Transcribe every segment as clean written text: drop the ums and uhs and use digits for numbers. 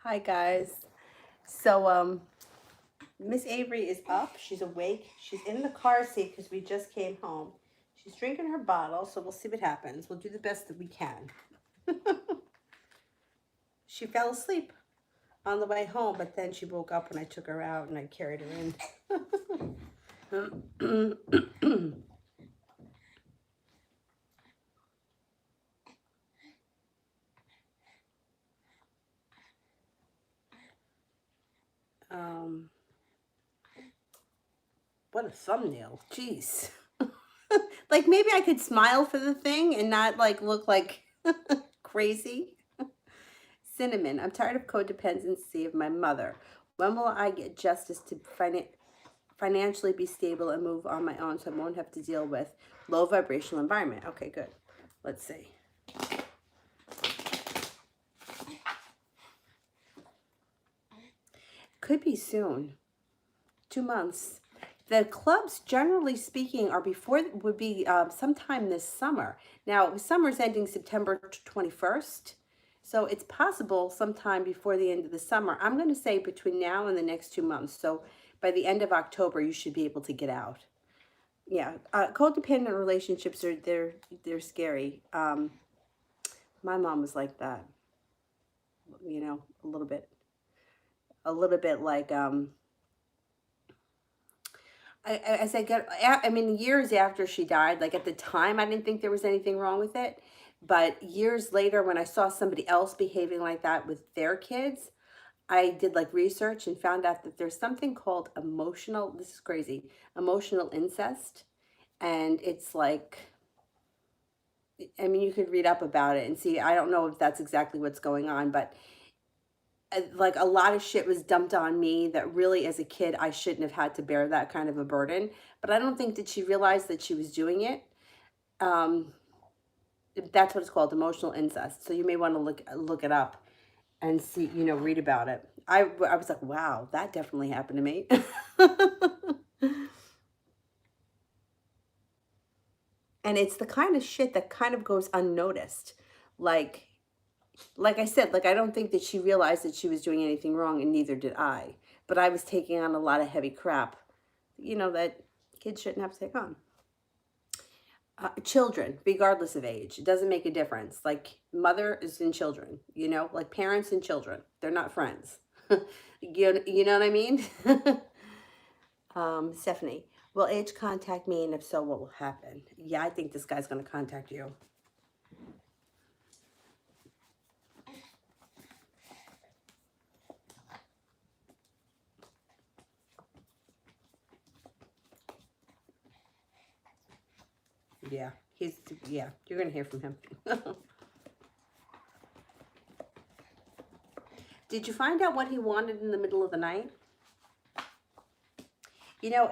Hi guys. So Miss Avery is up. She's awake. She's in the car seat because we just came home. She's drinking her bottle, so we'll see what happens. We'll do the best that we can. She fell asleep on the way home, but then she woke up when I took her out and I carried her in. um, what a thumbnail. Jeez. Like maybe I could smile for the thing and not like look like crazy. Cinnamon, I'm tired of codependency of my mother. When will I get justice to financially be stable and move on my own so I won't have to deal with low vibrational environment? Okay, good. Let's see. Could be soon. 2 months. The clubs, generally speaking, are before would be sometime this summer. Now, summer's ending September 21st. So it's possible sometime before the end of the summer. I'm going to say between now and the next 2 months. So by the end of October, you should be able to get out. Yeah, codependent relationships they're scary. My mom was like that. You know, a little bit like as I mean, years after she died, like at the time, I didn't think there was anything wrong with it. But years later, when I saw somebody else behaving like that with their kids, I did like research and found out that there's something called this is crazy, emotional incest. And it's like, I mean, you could read up about it and see. I don't know if that's exactly what's going on, but like a lot of shit was dumped on me that really as a kid I shouldn't have had to bear that kind of a burden. But I don't think that she realized that she was doing it. Um, that's what it's called, emotional incest. So you may want to look it up and see, read about it. I was like, wow, that definitely happened to me. And it's the kind of shit that kind of goes unnoticed. Like like I said, like I don't think that she realized that she was doing anything wrong, and neither did I. But I was taking on a lot of heavy crap, that kids shouldn't have to take on. Children, regardless of age, it doesn't make a difference. Like mother is in children, like parents and children. They're not friends. You know what I mean? Stephanie, will age contact me, and if so, what will happen? Yeah, I think this guy's going to contact you. Yeah, you're going to hear from him. Did you find out what he wanted in the middle of the night?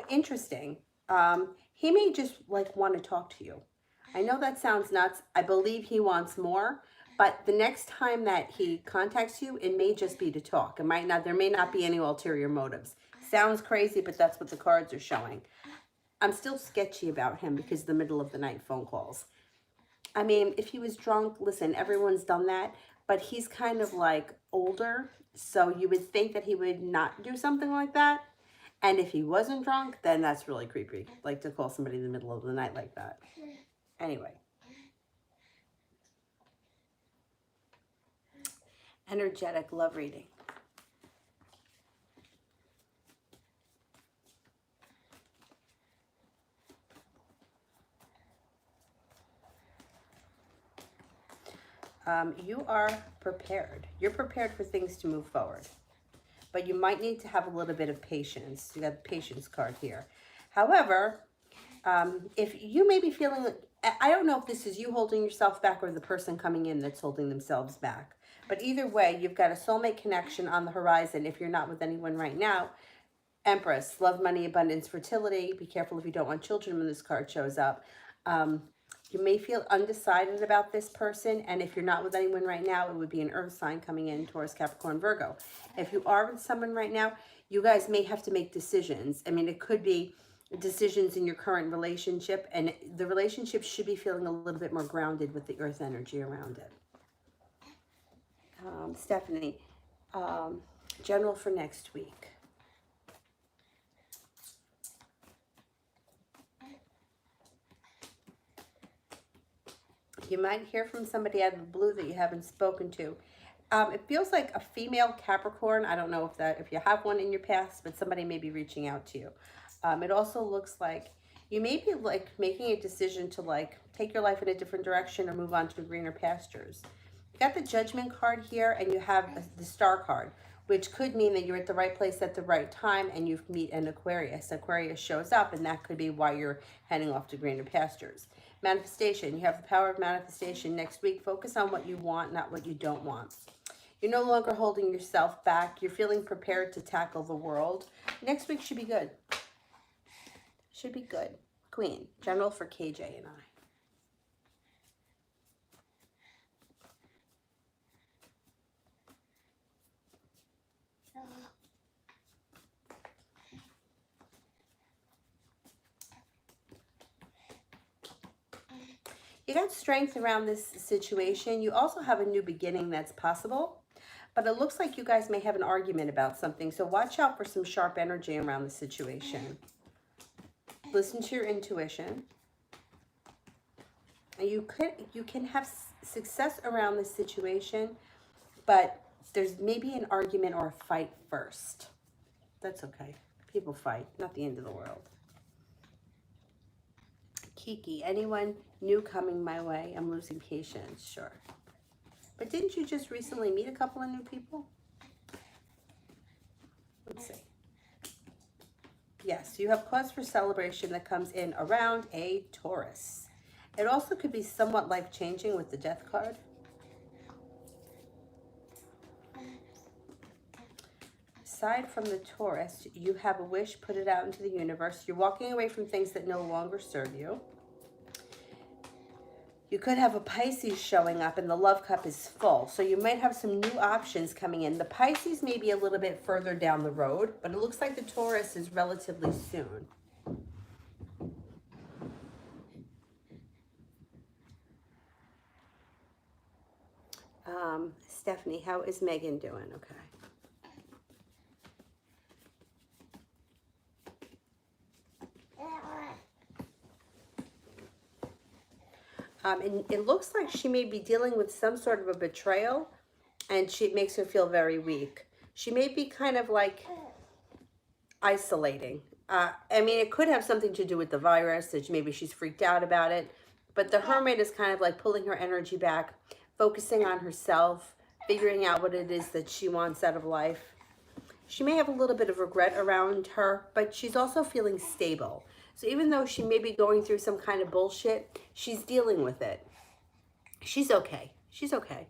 Interesting. He may just like want to talk to you. I know that sounds nuts. I believe he wants more, but the next time that he contacts you, it may just be to talk. There may not be any ulterior motives. Sounds crazy, but that's what the cards are showing. I'm still sketchy about him because of the middle of the night phone calls. I mean, if he was drunk, listen, everyone's done that, but he's kind of like older, so you would think that he would not do something like that. And if he wasn't drunk, then that's really creepy, like to call somebody in the middle of the night like that. Anyway. Energetic love reading. You are prepared. You're prepared for things to move forward. But you might need to have a little bit of patience. You got the patience card here. However, if you may be feeling, I don't know if this is you holding yourself back or the person coming in that's holding themselves back. But either way, you've got a soulmate connection on the horizon if you're not with anyone right now. Empress, love, money, abundance, fertility. Be careful if you don't want children when this card shows up. You may feel undecided about this person, and if you're not with anyone right now, it would be an earth sign coming in, Taurus, Capricorn, Virgo. If you are with someone right now, you guys may have to make decisions. I mean, it could be decisions in your current relationship, and the relationship should be feeling a little bit more grounded with the earth energy around it. Stephanie, Um, General for next week. You might hear from somebody out of the blue that you haven't spoken to. It feels like a female Capricorn. I don't know if you have one in your past, but somebody may be reaching out to you. It also looks like you may be like making a decision to like take your life in a different direction or move on to greener pastures. You got the Judgment card here, and you have the Star card, which could mean that you're at the right place at the right time and you meet an Aquarius. Aquarius shows up, and that could be why you're heading off to greener pastures. Manifestation. You have the power of manifestation next week. Focus on what you want, not what you don't want. You're no longer holding yourself back. You're feeling prepared to tackle the world. Next week should be good. Should be good. Queen. General for KJ and I. You got strength around this situation. You also have a new beginning that's possible, but it looks like you guys may have an argument about something. So watch out for some sharp energy around the situation. Listen to your intuition. And you can have success around this situation, but there's maybe an argument or a fight first. That's okay. People fight, not the end of the world. Kiki, anyone new coming my way? I'm losing patience, sure. But didn't you just recently meet a couple of new people? Let's see. Yes, you have cause for celebration that comes in around a Taurus. It also could be somewhat life-changing with the Death card. Aside from the Taurus, you have a wish, put it out into the universe. You're walking away from things that no longer serve you. You could have a Pisces showing up and the love cup is full. So you might have some new options coming in. The Pisces may be a little bit further down the road, but it looks like the Taurus is relatively soon. Stephanie, how is Megan doing? Okay. And it looks like she may be dealing with some sort of a betrayal, and it makes her feel very weak. She may be kind of like isolating. I mean, it could have something to do with the virus, that maybe she's freaked out about it. But the Hermit is kind of like pulling her energy back, focusing on herself, figuring out what it is that she wants out of life. She may have a little bit of regret around her, but she's also feeling stable. So even though she may be going through some kind of bullshit, she's dealing with it. She's okay. She's okay.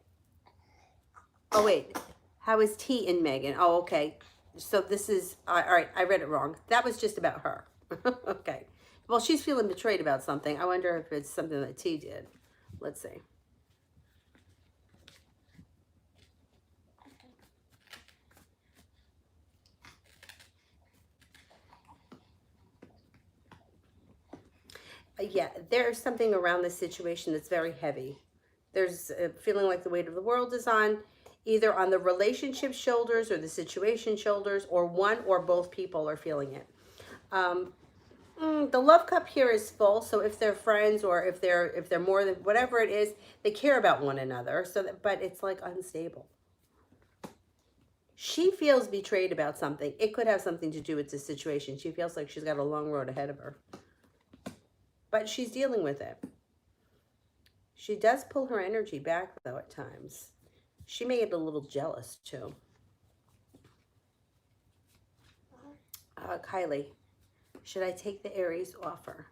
Oh, wait. How is T in Megan? Oh, okay. So this is, all right, I read it wrong. That was just about her. Okay. Well, she's feeling betrayed about something. I wonder if it's something that T did. Let's see. Yeah, there's something around this situation that's very heavy. There's a feeling like the weight of the world is on either on the relationship shoulders or the situation shoulders, or one or both people are feeling it. The love cup here is full, so if they're friends or if they're more than whatever it is, they care about one another. So that, but it's like unstable. She feels betrayed about something. It could have something to do with the situation. She feels like she's got a long road ahead of her. But she's dealing with it. She does pull her energy back, though, at times. She may get a little jealous, too. Kylie, should I take the Aries offer?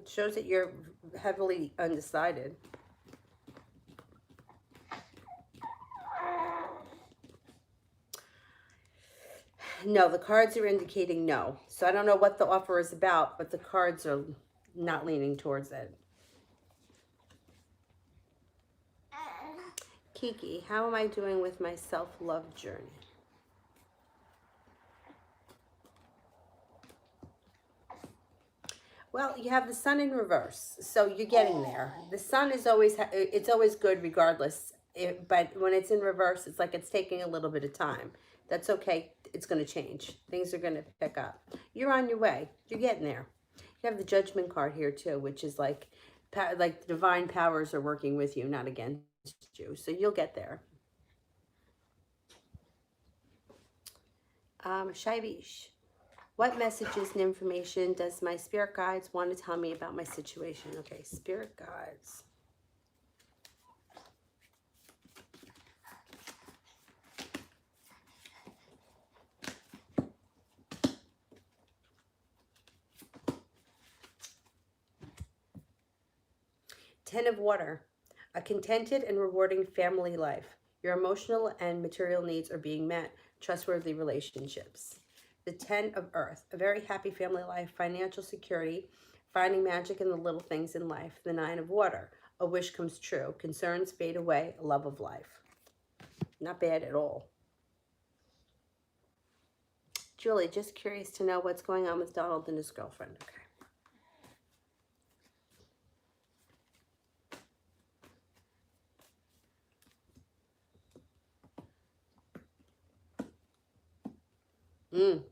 Shows that you're heavily undecided. No, the cards are indicating no. So I don't know what the offer is about, but the cards are not leaning towards it. Kiki, how am I doing with my self-love journey? Well, you have the sun in reverse, so you're getting there. The sun is always, it's always good regardless. But when it's in reverse, it's like it's taking a little bit of time. That's okay. It's going to change. Things are going to pick up. You're on your way. You're getting there. You have the judgment card here too, which is like divine powers are working with you, not against you. So you'll get there. Shaivish. What messages and information does my spirit guides want to tell me about my situation? Okay, spirit guides. Ten of Water. A contented and rewarding family life. Your emotional and material needs are being met. Trustworthy relationships. The 10 of Earth, a very happy family life, financial security, finding magic in the little things in life. The 9 of Water, a wish comes true, concerns fade away, a love of life. Not bad at all. Julie, just curious to know what's going on with Donald and his girlfriend. Okay.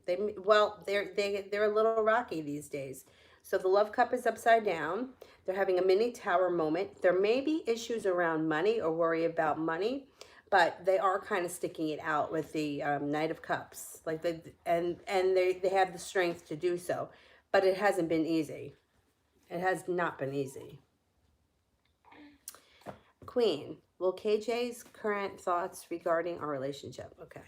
They're a little rocky these days. So the love cup is upside down. They're having a mini tower moment. There may be issues around money or worry about money, but they are kind of sticking it out with the Knight of Cups. Like they have the strength to do so, but it hasn't been easy. It has not been easy. Queen, will KJ's current thoughts regarding our relationship? Okay.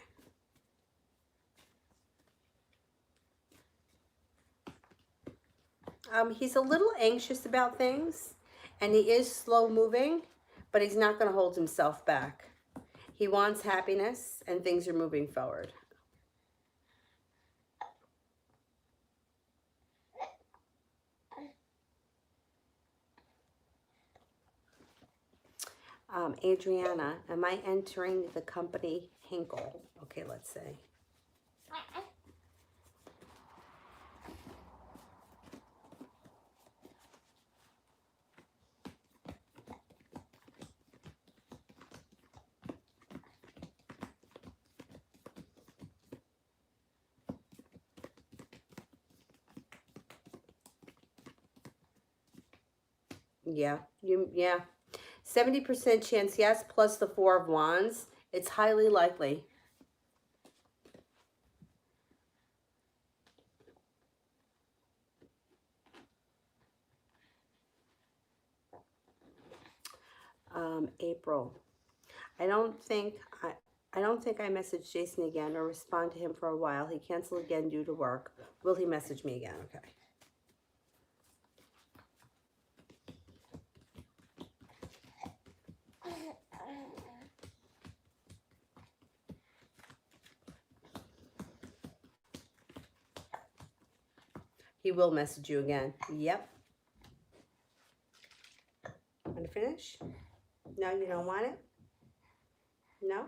He's a little anxious about things, and he is slow moving, but he's not going to hold himself back. He wants happiness, and things are moving forward. Adriana, am I entering the company Hinkle? Okay, let's see. Yeah, 70% chance yes, plus the 4 of Wands. It's highly likely. April. I don't think I messaged Jason again or respond to him for a while. He canceled again due to work. Will he message me again? Okay. He will message you again. Yep. Want to finish? No, you don't want it? No?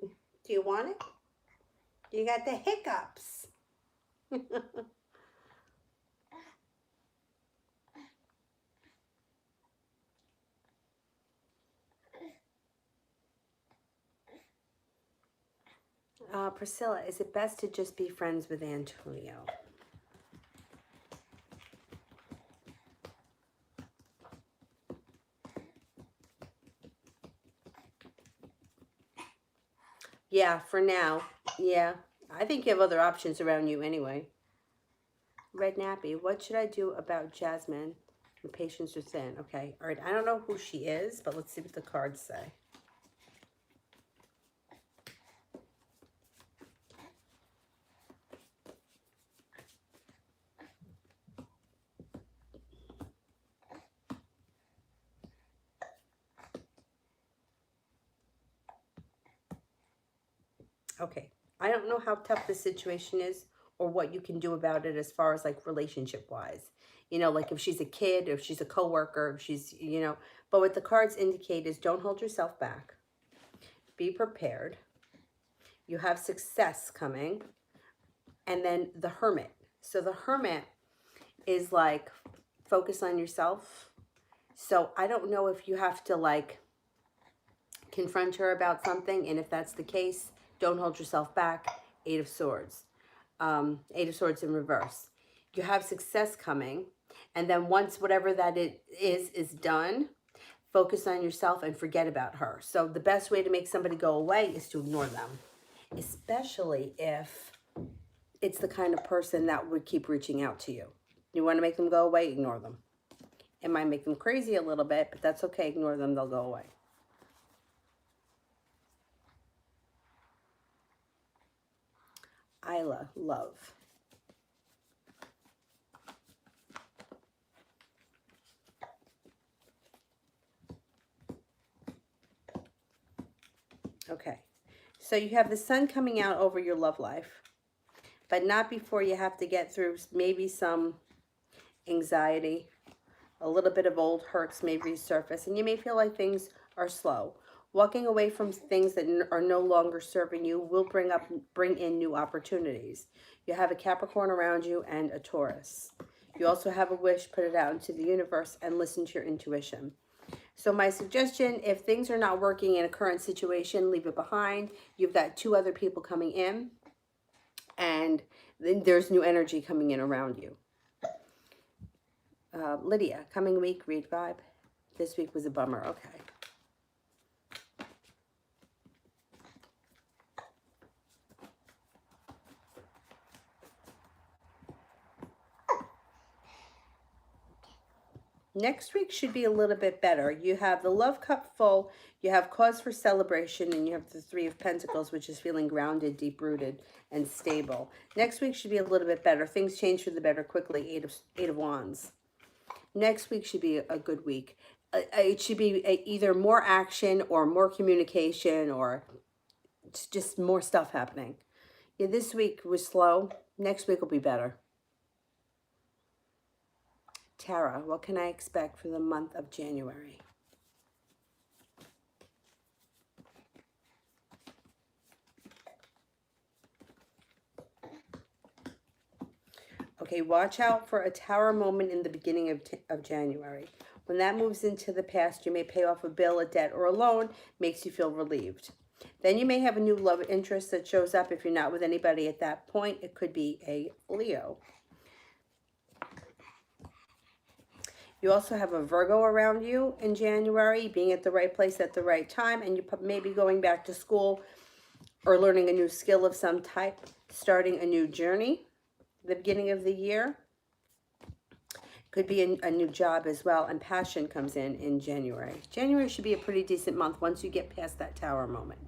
Do you want it? You got the hiccups. Priscilla, is it best to just be friends with Antonio? Yeah, for now. Yeah. I think you have other options around you anyway. Red Nappy, what should I do about Jasmine? The patience are thin. Okay. All right. I don't know who she is, but let's see what the cards say. Okay. I don't know how tough the situation is or what you can do about it as far as like relationship wise. You know, like if she's a kid, if she's a coworker, if she's, but what the cards indicate is don't hold yourself back. Be prepared. You have success coming. And then the Hermit. So the Hermit is like, focus on yourself. So I don't know if you have to like confront her about something. And if that's the case, don't hold yourself back. Eight of Swords. Eight of Swords in reverse. You have success coming. And then once whatever that it is done, focus on yourself and forget about her. So the best way to make somebody go away is to ignore them. Especially if it's the kind of person that would keep reaching out to you. You want to make them go away, ignore them. It might make them crazy a little bit, but that's okay. Ignore them, they'll go away. Isla, love. Okay, so you have the sun coming out over your love life, but not before you have to get through maybe some anxiety, a little bit of old hurts may resurface, and you may feel like things are slow. Walking away from things that are no longer serving you will bring in new opportunities. You have a Capricorn around you and a Taurus. You also have a wish, put it out into the universe and listen to your intuition. So my suggestion, if things are not working in a current situation, leave it behind. You've got two other people coming in, and then there's new energy coming in around you. Lydia, coming week, read vibe. This week was a bummer. Okay. Next week should be a little bit better. You have the love cup full, you have cause for celebration, and you have the Three of Pentacles, which is feeling grounded, deep-rooted, and stable. Next week should be a little bit better. Things change for the better quickly. Eight of Wands. Next week should be a good week. It should be either more action or more communication or just more stuff happening. Yeah, this week was slow. Next week will be better. Tara, what can I expect for the month of January? Okay, watch out for a Tower moment in the beginning of January. When that moves into the past, you may pay off a bill, a debt, or a loan, makes you feel relieved. Then you may have a new love interest that shows up if you're not with anybody at that point. It could be a Leo. You also have a Virgo around you in January, being at the right place at the right time, and you may be going back to school or learning a new skill of some type, starting a new journey at the beginning of the year. Could be a new job as well, and passion comes in January. January should be a pretty decent month once you get past that Tower moment.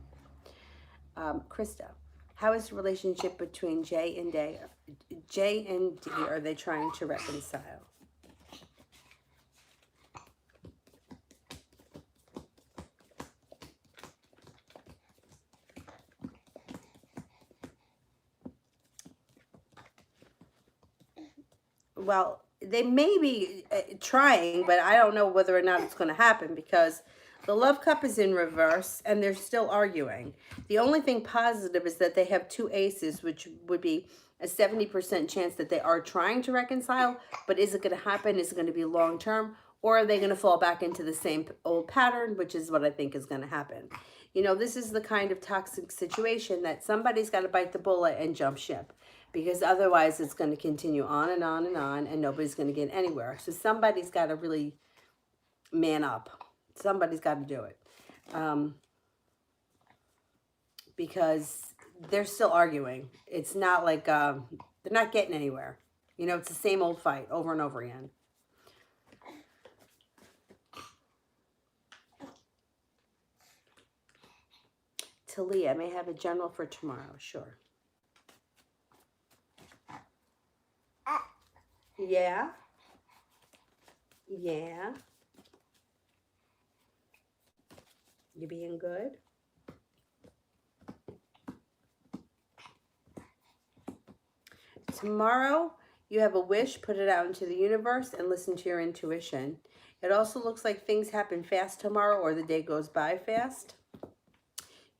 Krista, how is the relationship between J and D? Are they trying to reconcile? Well, they may be trying, but I don't know whether or not it's going to happen because the love cup is in reverse and they're still arguing. The only thing positive is that they have two aces, which would be a 70% chance that they are trying to reconcile, but is it going to happen? Is it going to be long term? Or are they going to fall back into the same old pattern, which is what I think is going to happen. You know, this is the kind of toxic situation that somebody's got to bite the bullet and jump ship, because otherwise it's going to continue on and on and on, and nobody's going to get anywhere. So somebody's got to really man up. Somebody's got to do it. Because they're still arguing. It's not like, they're not getting anywhere. You know, it's the same old fight over and over again. Talia, may I have a general for tomorrow? Sure. Yeah. Yeah. You being good? Tomorrow, you have a wish, put it out into the universe, and listen to your intuition. It also looks like things happen fast tomorrow, or the day goes by fast.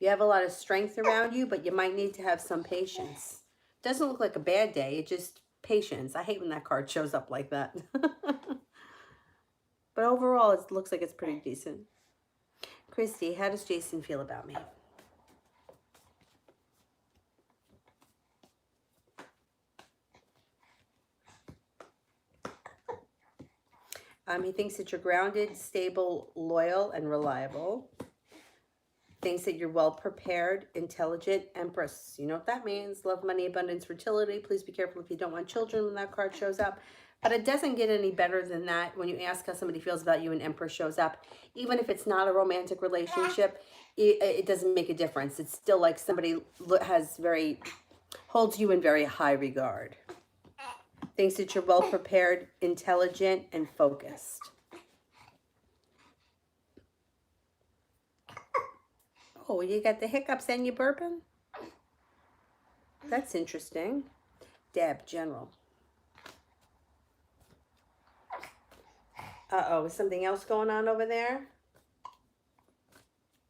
You have a lot of strength around you, but you might need to have some patience. Doesn't look like a bad day. It just patience. I hate when that card shows up like that. But overall, it looks like it's pretty decent. Christy, how does Jason feel about me? He thinks that you're grounded, stable, loyal, and reliable. Thinks that you're well prepared, intelligent, Empress. You know what that means. Love, money, abundance, fertility. Please be careful if you don't want children when that card shows up. But it doesn't get any better than that when you ask how somebody feels about you and Empress shows up. Even if it's not a romantic relationship, it doesn't make a difference. It's still like somebody holds you in very high regard. Thinks that you're well prepared, intelligent, and focused. Oh, you got the hiccups and you burping? That's interesting. Deb, general. Uh-oh, is something else going on over there?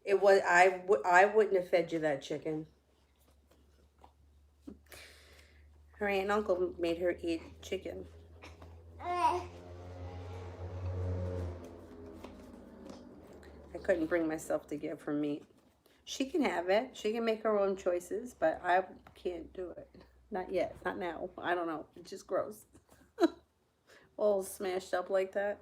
It was, I wouldn't have fed you that chicken. Her aunt and uncle made her eat chicken. I couldn't bring myself to give her meat. She can have it. She can make her own choices, but I can't do it. Not yet. Not now. I don't know. It's just gross. All smashed up like that.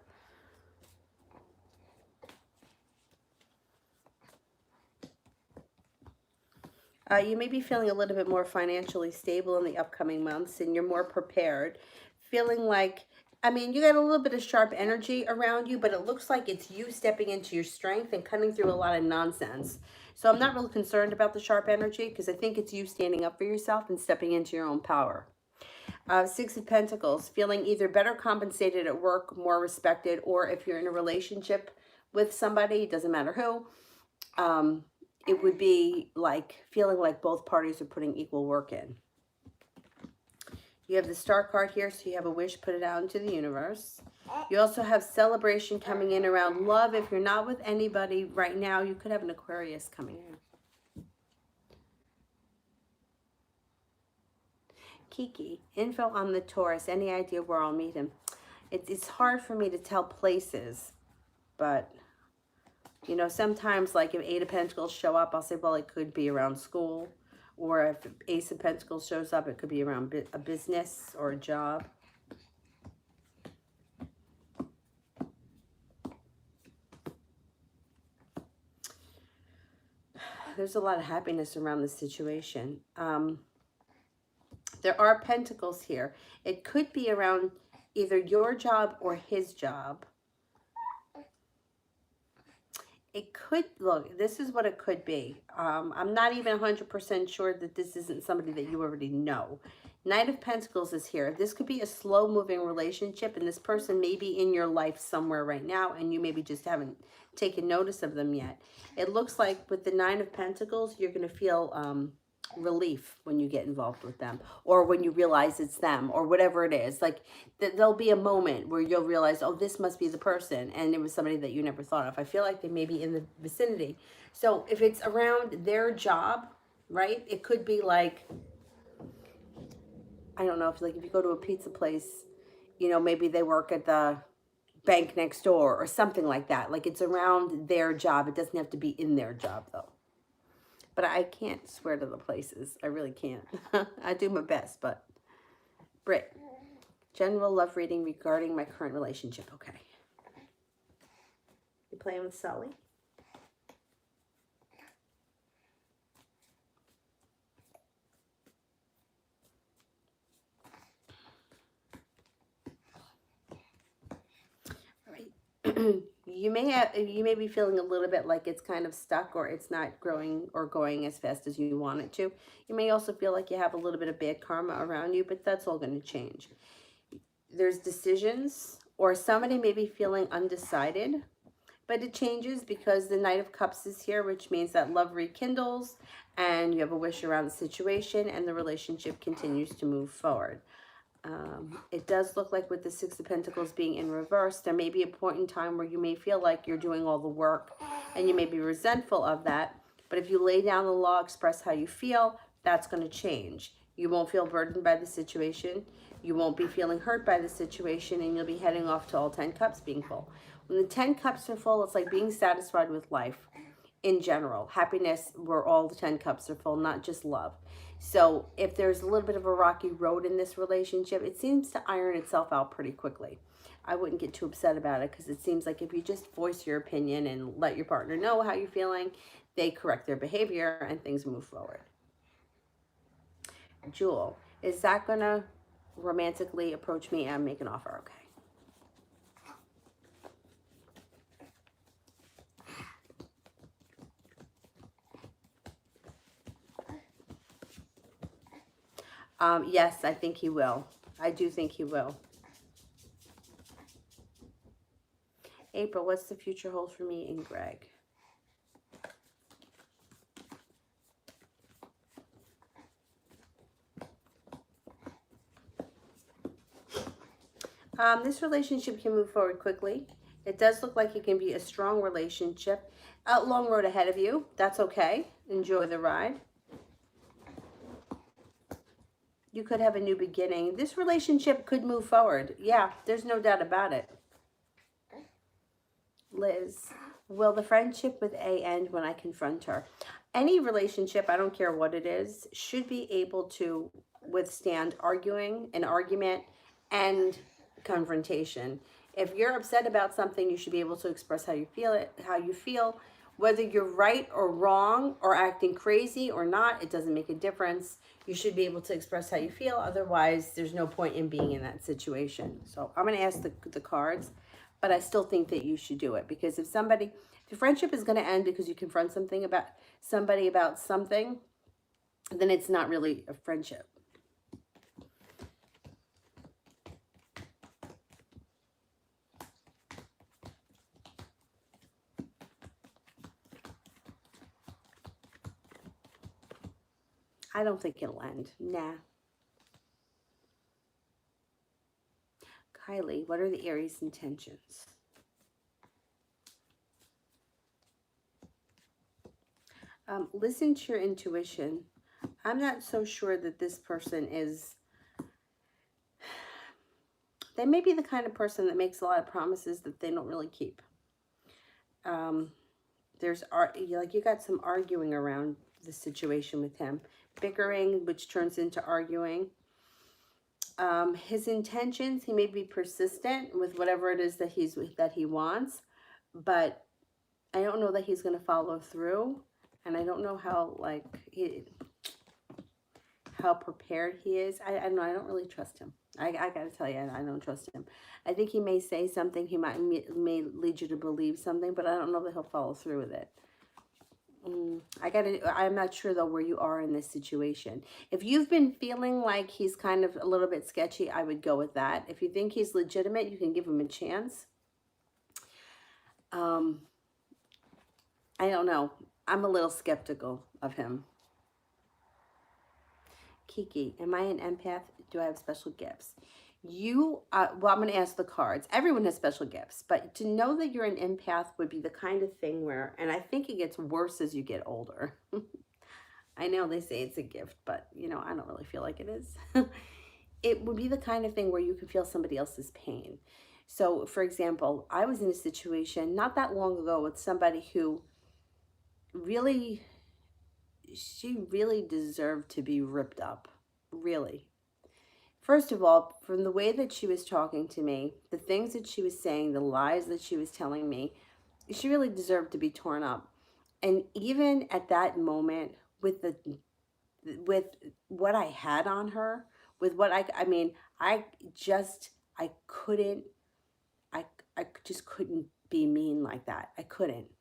You may be feeling a little bit more financially stable in the upcoming months, and you're more prepared. Feeling like, I mean, you got a little bit of sharp energy around you, but it looks like it's you stepping into your strength and cutting through a lot of nonsense. So I'm not really concerned about the sharp energy because I think it's you standing up for yourself and stepping into your own power. Six of Pentacles, feeling either better compensated at work, more respected, or if you're in a relationship with somebody, it doesn't matter who, it would be like feeling like both parties are putting equal work in. You have the Star card here, so you have a wish, put it out into the universe. You also have celebration coming in around love. If you're not with anybody right now, you could have an Aquarius coming in. Kiki, info on the Taurus. Any idea where I'll meet him? It's hard for me to tell places, but you know, sometimes like if Eight of Pentacles show up, I'll say, well, it could be around school. Or if Ace of Pentacles shows up, it could be around a business or a job. There's a lot of happiness around this situation. There are pentacles here. It could be around either your job or his job. It could, look, this is what it could be. I'm not even 100% sure that this isn't somebody that you already know. Knight of Pentacles is here. This could be a slow-moving relationship, and this person may be in your life somewhere right now, and you maybe just haven't taken notice of them yet. It looks like with the Nine of Pentacles, you're going to feel relief when you get involved with them, or when you realize it's them, or whatever it is. Like there'll be a moment where you'll realize, oh, this must be the person, and it was somebody that you never thought of. I feel like they may be in the vicinity. So if it's around their job, right, it could be like, I don't know, if like if you go to a pizza place, you know, maybe they work at the bank next door or something like that. Like it's around their job. It doesn't have to be in their job though. But I can't swear to the places. I really can't. I do my best, but... Britt, general love reading regarding my current relationship. Okay. You playing with Sully? All right. You may be feeling a little bit like it's kind of stuck, or it's not growing or going as fast as you want it to. You may also feel like you have a little bit of bad karma around you, but that's all going to change. There's decisions, or somebody may be feeling undecided, but it changes because the Knight of Cups is here, which means that love rekindles and you have a wish around the situation and the relationship continues to move forward. It does look like with the Six of Pentacles being in reverse, there may be a point in time where you may feel like you're doing all the work and you may be resentful of that. But if you lay down the law, express how you feel, that's going to change. You won't feel burdened by the situation. You won't be feeling hurt by the situation, and you'll be heading off to all 10 cups being full. When the 10 cups are full, it's like being satisfied with life in general. Happiness where all the 10 cups are full, not just love. So if there's a little bit of a rocky road in this relationship, it seems to iron itself out pretty quickly. I wouldn't get too upset about it because it seems like if you just voice your opinion and let your partner know how you're feeling, they correct their behavior and things move forward. Jewel, is Zach gonna romantically approach me and make an offer? Okay. Yes, I think he will. I do think he will. April, what's the future hold for me and Greg? This relationship can move forward quickly. It does look like it can be a strong relationship. A long road ahead of you. That's okay. Enjoy the ride. You could have a new beginning. This relationship could move forward. Yeah, there's no doubt about it. Liz, will the friendship with A end when I confront her? Any relationship, I don't care what it is, should be able to withstand an argument, and confrontation. If you're upset about something, you should be able to express how you feel. Whether you're right or wrong or acting crazy or not, it doesn't make a difference. You should be able to express how you feel. Otherwise, there's no point in being in that situation. So I'm going to ask the cards, but I still think that you should do it, because if the friendship is going to end because you confront somebody about something, then it's not really a friendship. I don't think it'll end. Nah. Kylie, what are the Aries' intentions? Listen to your intuition. I'm not so sure that this person is... They may be the kind of person that makes a lot of promises that they don't really keep. You got some arguing around the situation with him. Bickering, which turns into arguing. His intentions, he may be persistent with whatever it is that he wants, but I don't know that he's going to follow through, and I don't know how prepared he is. I don't know. I don't really trust him. I got to tell you, I don't trust him. I think he may say something. He may lead you to believe something, but I don't know that he'll follow through with it. I'm not sure though where you are in this situation. If you've been feeling like he's kind of a little bit sketchy, I would go with that. If you think he's legitimate, you can give him a chance. I don't know. I'm a little skeptical of him. Kiki, am I an empath? Do I have special gifts? Well, I'm going to ask the cards. Everyone has special gifts, but to know that you're an empath would be the kind of thing where, and I think it gets worse as you get older. I know they say it's a gift, but I don't really feel like it is. It would be the kind of thing where you can feel somebody else's pain. So, for example, I was in a situation not that long ago with somebody who she really deserved to be ripped up. Really. First of all, from the way that she was talking to me, the things that she was saying, the lies that she was telling me, she really deserved to be torn up. And even at that moment, with what I had on her, with what I just couldn't be mean like that. I couldn't.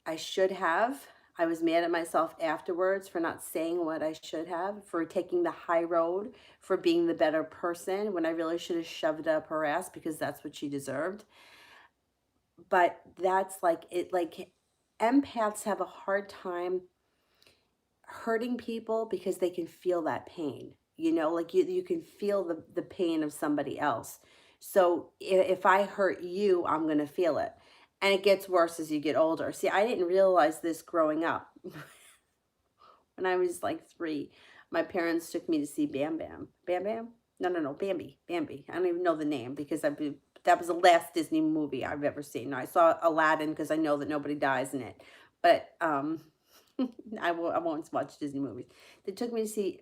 I should have. I was mad at myself afterwards for not saying what I should have, for taking the high road, for being the better person when I really should have shoved it up her ass because that's what she deserved. But that's like it. Like, empaths have a hard time hurting people because they can feel that pain. Like you can feel the pain of somebody else. So if I hurt you, I'm going to feel it. And it gets worse as you get older. See, I didn't realize this growing up. When I was like 3, my parents took me to see Bam Bam. Bam Bam? No, no, no, Bambi. Bambi. I don't even know the name because that was the last Disney movie I've ever seen. I saw Aladdin because I know that nobody dies in it. But I won't watch Disney movies. They took me to see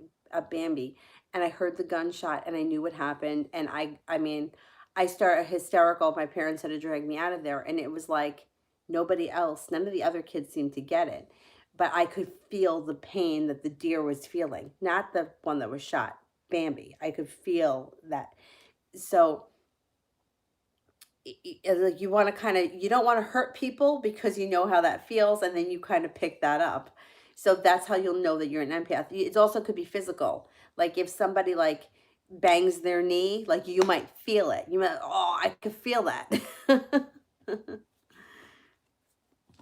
Bambi, and I heard the gunshot, and I knew what happened. And I mean, I started hysterical. My parents had to drag me out of there, and it was like nobody else, none of the other kids seemed to get it, but I could feel the pain that the deer was feeling, not the one that was shot, Bambi. I could feel that. So like you want to kind of, you don't want to hurt people because you know how that feels, and then you kind of pick that up. So that's how you'll know that you're an empath. It also could be physical. Like if somebody like bangs their knee, like you might feel it. You might, oh, I could feel that.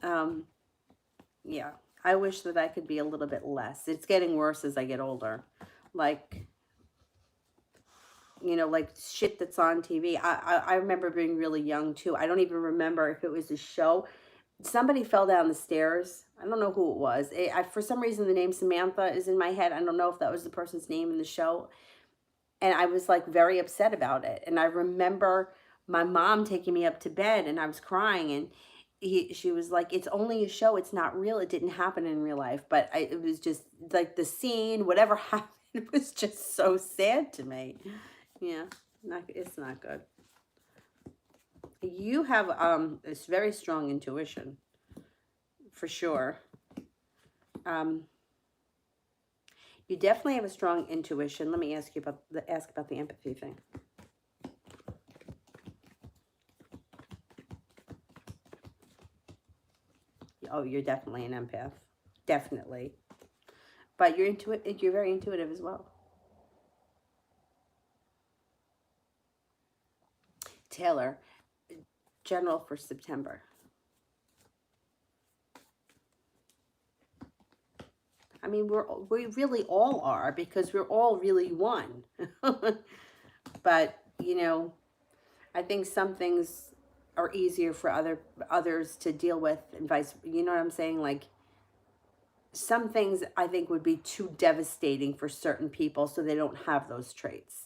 um, yeah, I wish that I could be a little bit less. It's getting worse as I get older. Like, you know, like shit that's on TV. I remember being really young too. I don't even remember if it was a show. Somebody fell down the stairs. I don't know who it was. For some reason, the name Samantha is in my head. I don't know if that was the person's name in the show. And I was like very upset about it. And I remember my mom taking me up to bed, and I was crying, and she was like, it's only a show. It's not real. It didn't happen in real life. But it was just like the scene, whatever happened, it was just so sad to me. Yeah, it's not good. You have this very strong intuition, for sure. You definitely have a strong intuition. Let me ask you about the empathy thing. Oh, you're definitely an empath, definitely. But you're very intuitive as well. Taylor, general for September. I mean, we really all are, because we're all really one. But, you know, I think some things are easier for others to deal with, and you know what I'm saying? Like some things I think would be too devastating for certain people, so they don't have those traits.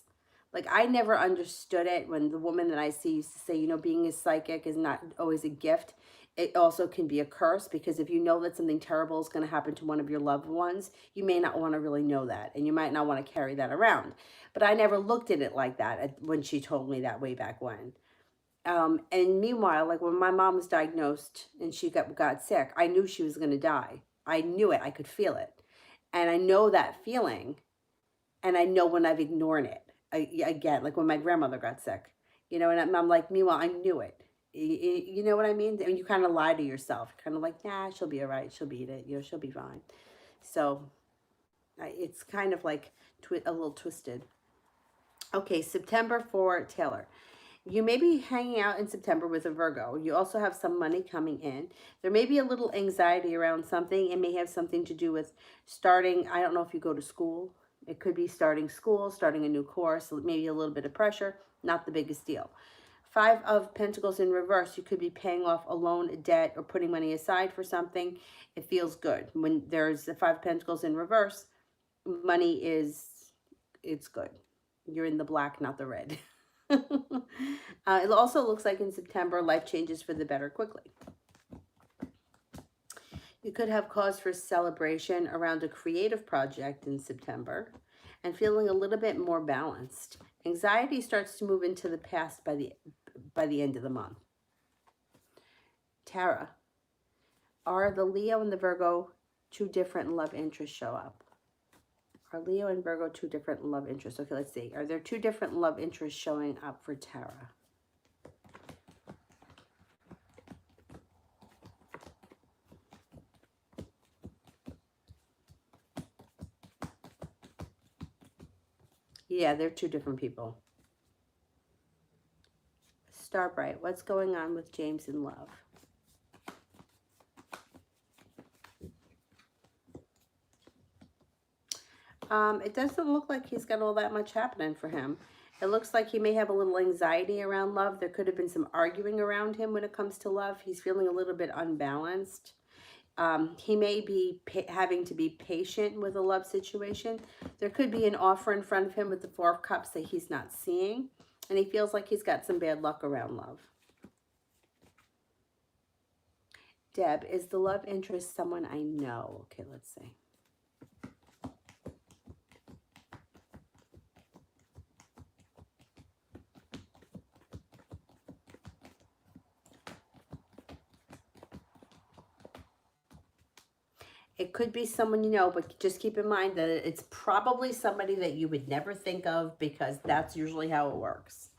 Like I never understood it when the woman that I see used to say, you know, being a psychic is not always a gift. It also can be a curse, because if you know that something terrible is going to happen to one of your loved ones, you may not want to really know that, and you might not want to carry that around. But I never looked at it like that when she told me that way back when. And meanwhile, like when my mom was diagnosed and she got sick, I knew she was going to die. I knew it. I could feel it. And I know that feeling. And I know when I've ignored it. Again, like when my grandmother got sick, you know, and I'm like, meanwhile, I knew it. You know what I mean? And you kind of lie to yourself, kind of like, nah, she'll be all right. She'll beat it. You know, she'll be fine. So it's kind of like a little twisted. Okay, September for Taylor. You may be hanging out in September with a Virgo. You also have some money coming in. There may be a little anxiety around something. It may have something to do with starting, I don't know if you go to school. It could be starting school, starting a new course, maybe a little bit of pressure. Not the biggest deal. 5 of Pentacles in reverse. You could be paying off a loan, a debt, or putting money aside for something. It feels good. When there's the 5 of Pentacles in reverse, money it's good. You're in the black, not the red. It also looks like in September, life changes for the better quickly. You could have cause for celebration around a creative project in September, and feeling a little bit more balanced. Anxiety starts to move into the past by the end of the month. Tara, are the Leo and the Virgo 2 different love interests show up? Are Leo and Virgo 2 different love interests? Okay, let's see. Are there 2 different love interests showing up for Tara? Yeah, they're 2 different people. Starbright, what's going on with James in love? It doesn't look like he's got all that much happening for him. It looks like he may have a little anxiety around love. There could have been some arguing around him when it comes to love. He's feeling a little bit unbalanced. He may be having to be patient with a love situation. There could be an offer in front of him with the Four of Cups that he's not seeing. And he feels like he's got some bad luck around love. Deb, is the love interest someone I know? Okay, let's see. It could be someone you know, but just keep in mind that it's probably somebody that you would never think of, because that's usually how it works.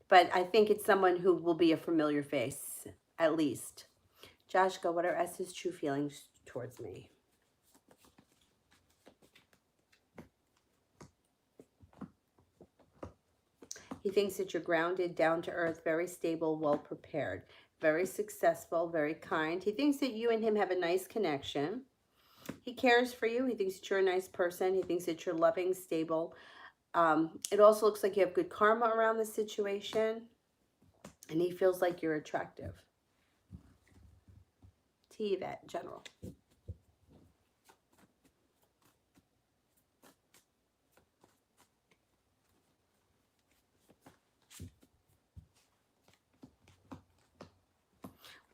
But I think it's someone who will be a familiar face, at least. Joshka, what are S's true feelings towards me? He thinks that you're grounded, down to earth, very stable, well prepared, very successful, very kind. He thinks that you and him have a nice connection. He cares for you. He thinks that you're a nice person. He thinks that you're loving, stable. It also looks like you have good karma around the situation. And he feels like you're attractive. T. Yvette, general.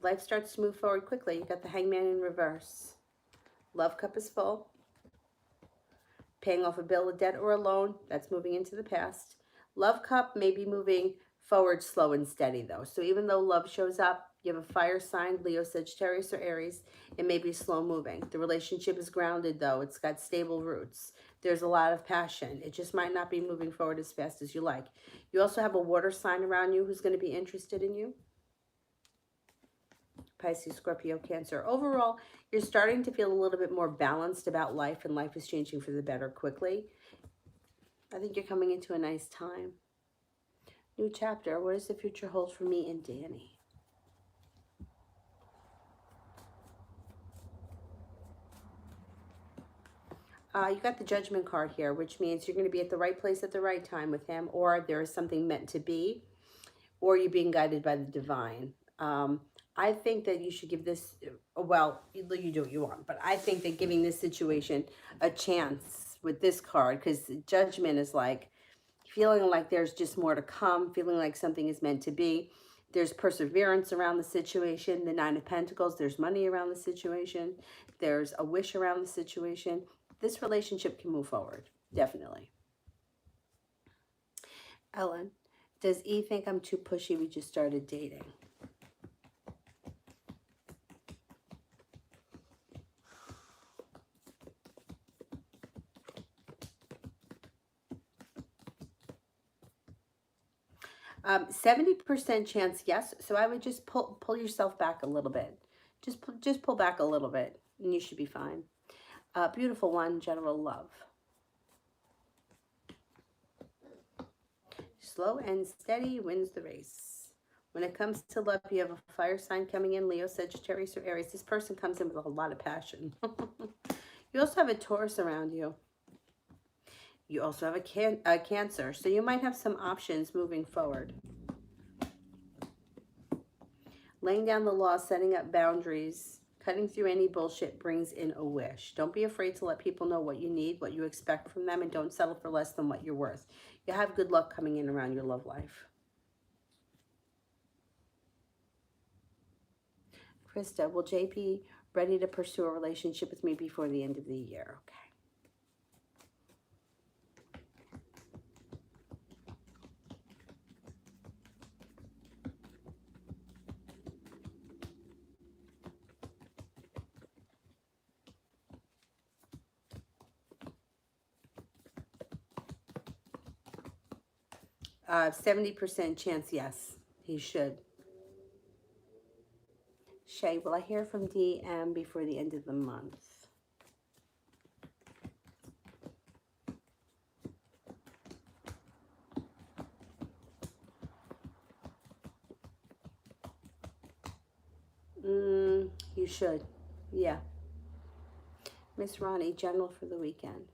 Life starts to move forward quickly. You got the Hangman in reverse. Love cup is full. Paying off a bill, a debt, or a loan, that's moving into the past. Love cup may be moving forward slow and steady, though. So even though love shows up, you have a fire sign, Leo, Sagittarius, or Aries, it may be slow moving. The relationship is grounded, though. It's got stable roots. There's a lot of passion. It just might not be moving forward as fast as you like. You also have a water sign around you who's going to be interested in you. Pisces, Scorpio, Cancer. Overall, you're starting to feel a little bit more balanced about life, and life is changing for the better quickly. I think you're coming into a nice time. New chapter. What does the future hold for me and Danny? You got the Judgment card here, which means you're going to be at the right place at the right time with him, or there is something meant to be, or you're being guided by the divine. I think that you should give this, well, you do what you want, but I think that giving this situation a chance with this card, because Judgment is like feeling like there's just more to come, feeling like something is meant to be. There's perseverance around the situation. The Nine of Pentacles, there's money around the situation. There's a wish around the situation. This relationship can move forward, definitely. Ellen, does E think I'm too pushy? We just started dating. Um, 70% chance, yes. So I would just pull yourself back a little bit. Just pull back a little bit, and you should be fine. Beautiful one, general love. Slow and steady wins the race. When it comes to love, you have a fire sign coming in, Leo, Sagittarius, or Aries. This person comes in with a lot of passion. You also have a Taurus around you. You also have a Cancer. So you might have some options moving forward. Laying down the law, setting up boundaries, cutting through any bullshit brings in a wish. Don't be afraid to let people know what you need, what you expect from them, and don't settle for less than what you're worth. You have good luck coming in around your love life. Krista, will JP be ready to pursue a relationship with me before the end of the year? Okay. 70% chance, yes, he should. Shay, will I hear from DM before the end of the month? You should. Yeah. Miss Ronnie, general for the weekend.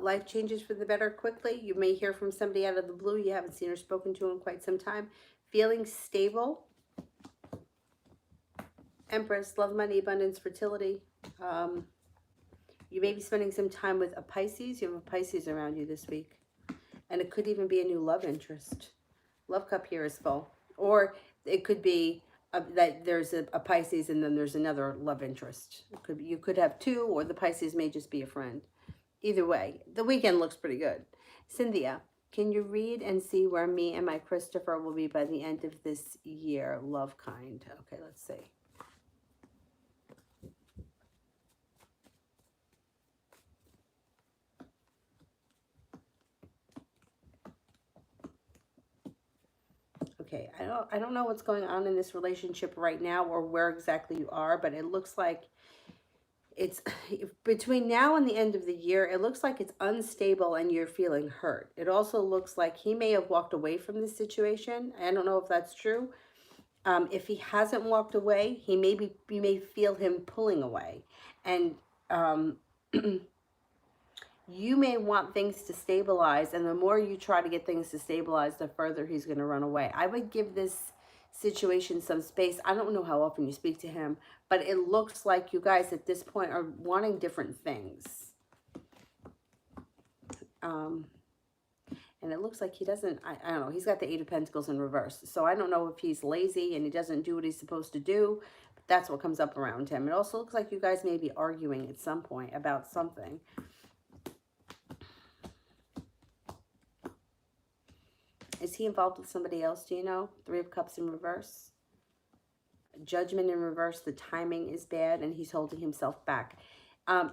Life changes for the better quickly. You may hear from somebody out of the blue you haven't seen or spoken to in quite some time. Feeling stable. Empress, love, money, abundance, fertility. You may be spending some time with a Pisces. You have a Pisces around you this week. And it could even be a new love interest. Love cup here is full. Or it could be that there's a Pisces and then there's another love interest. You could have two, or the Pisces may just be a friend. Either way, the weekend looks pretty good. Cynthia, can you read and see where me and my Christopher will be by the end of this year? Love, kind. Okay, let's see. Okay, I don't know what's going on in this relationship right now or where exactly you are, but it looks like it's between now and the end of the year, it looks like it's unstable and you're feeling hurt. It also looks like he may have walked away from this situation. I don't know if that's true. If he hasn't walked away, you may feel him pulling away. And you may want things to stabilize, and the more you try to get things to stabilize, the further he's going to run away. I would give this situation some space. I don't know how often you speak to him, but it looks like you guys at this point are wanting different things. And it looks like he doesn't, I don't know, he's got the Eight of Pentacles in reverse. So I don't know if he's lazy and he doesn't do what he's supposed to do, but that's what comes up around him. It also looks like you guys may be arguing at some point about something. Is he involved with somebody else, do you know? Three of Cups in reverse. Judgment in reverse, the timing is bad and he's holding himself back.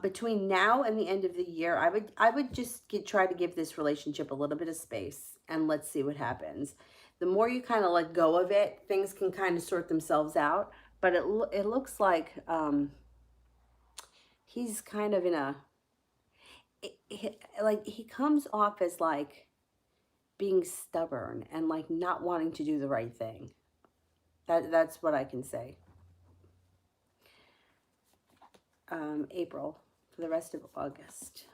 Between now and the end of the year, I would just try to give this relationship a little bit of space and let's see what happens. The more you kind of let go of it, things can kind of sort themselves out. But it looks like he's kind of in a, like he comes off as like being stubborn and like not wanting to do the right thing. That's what I can say. April for the rest of August.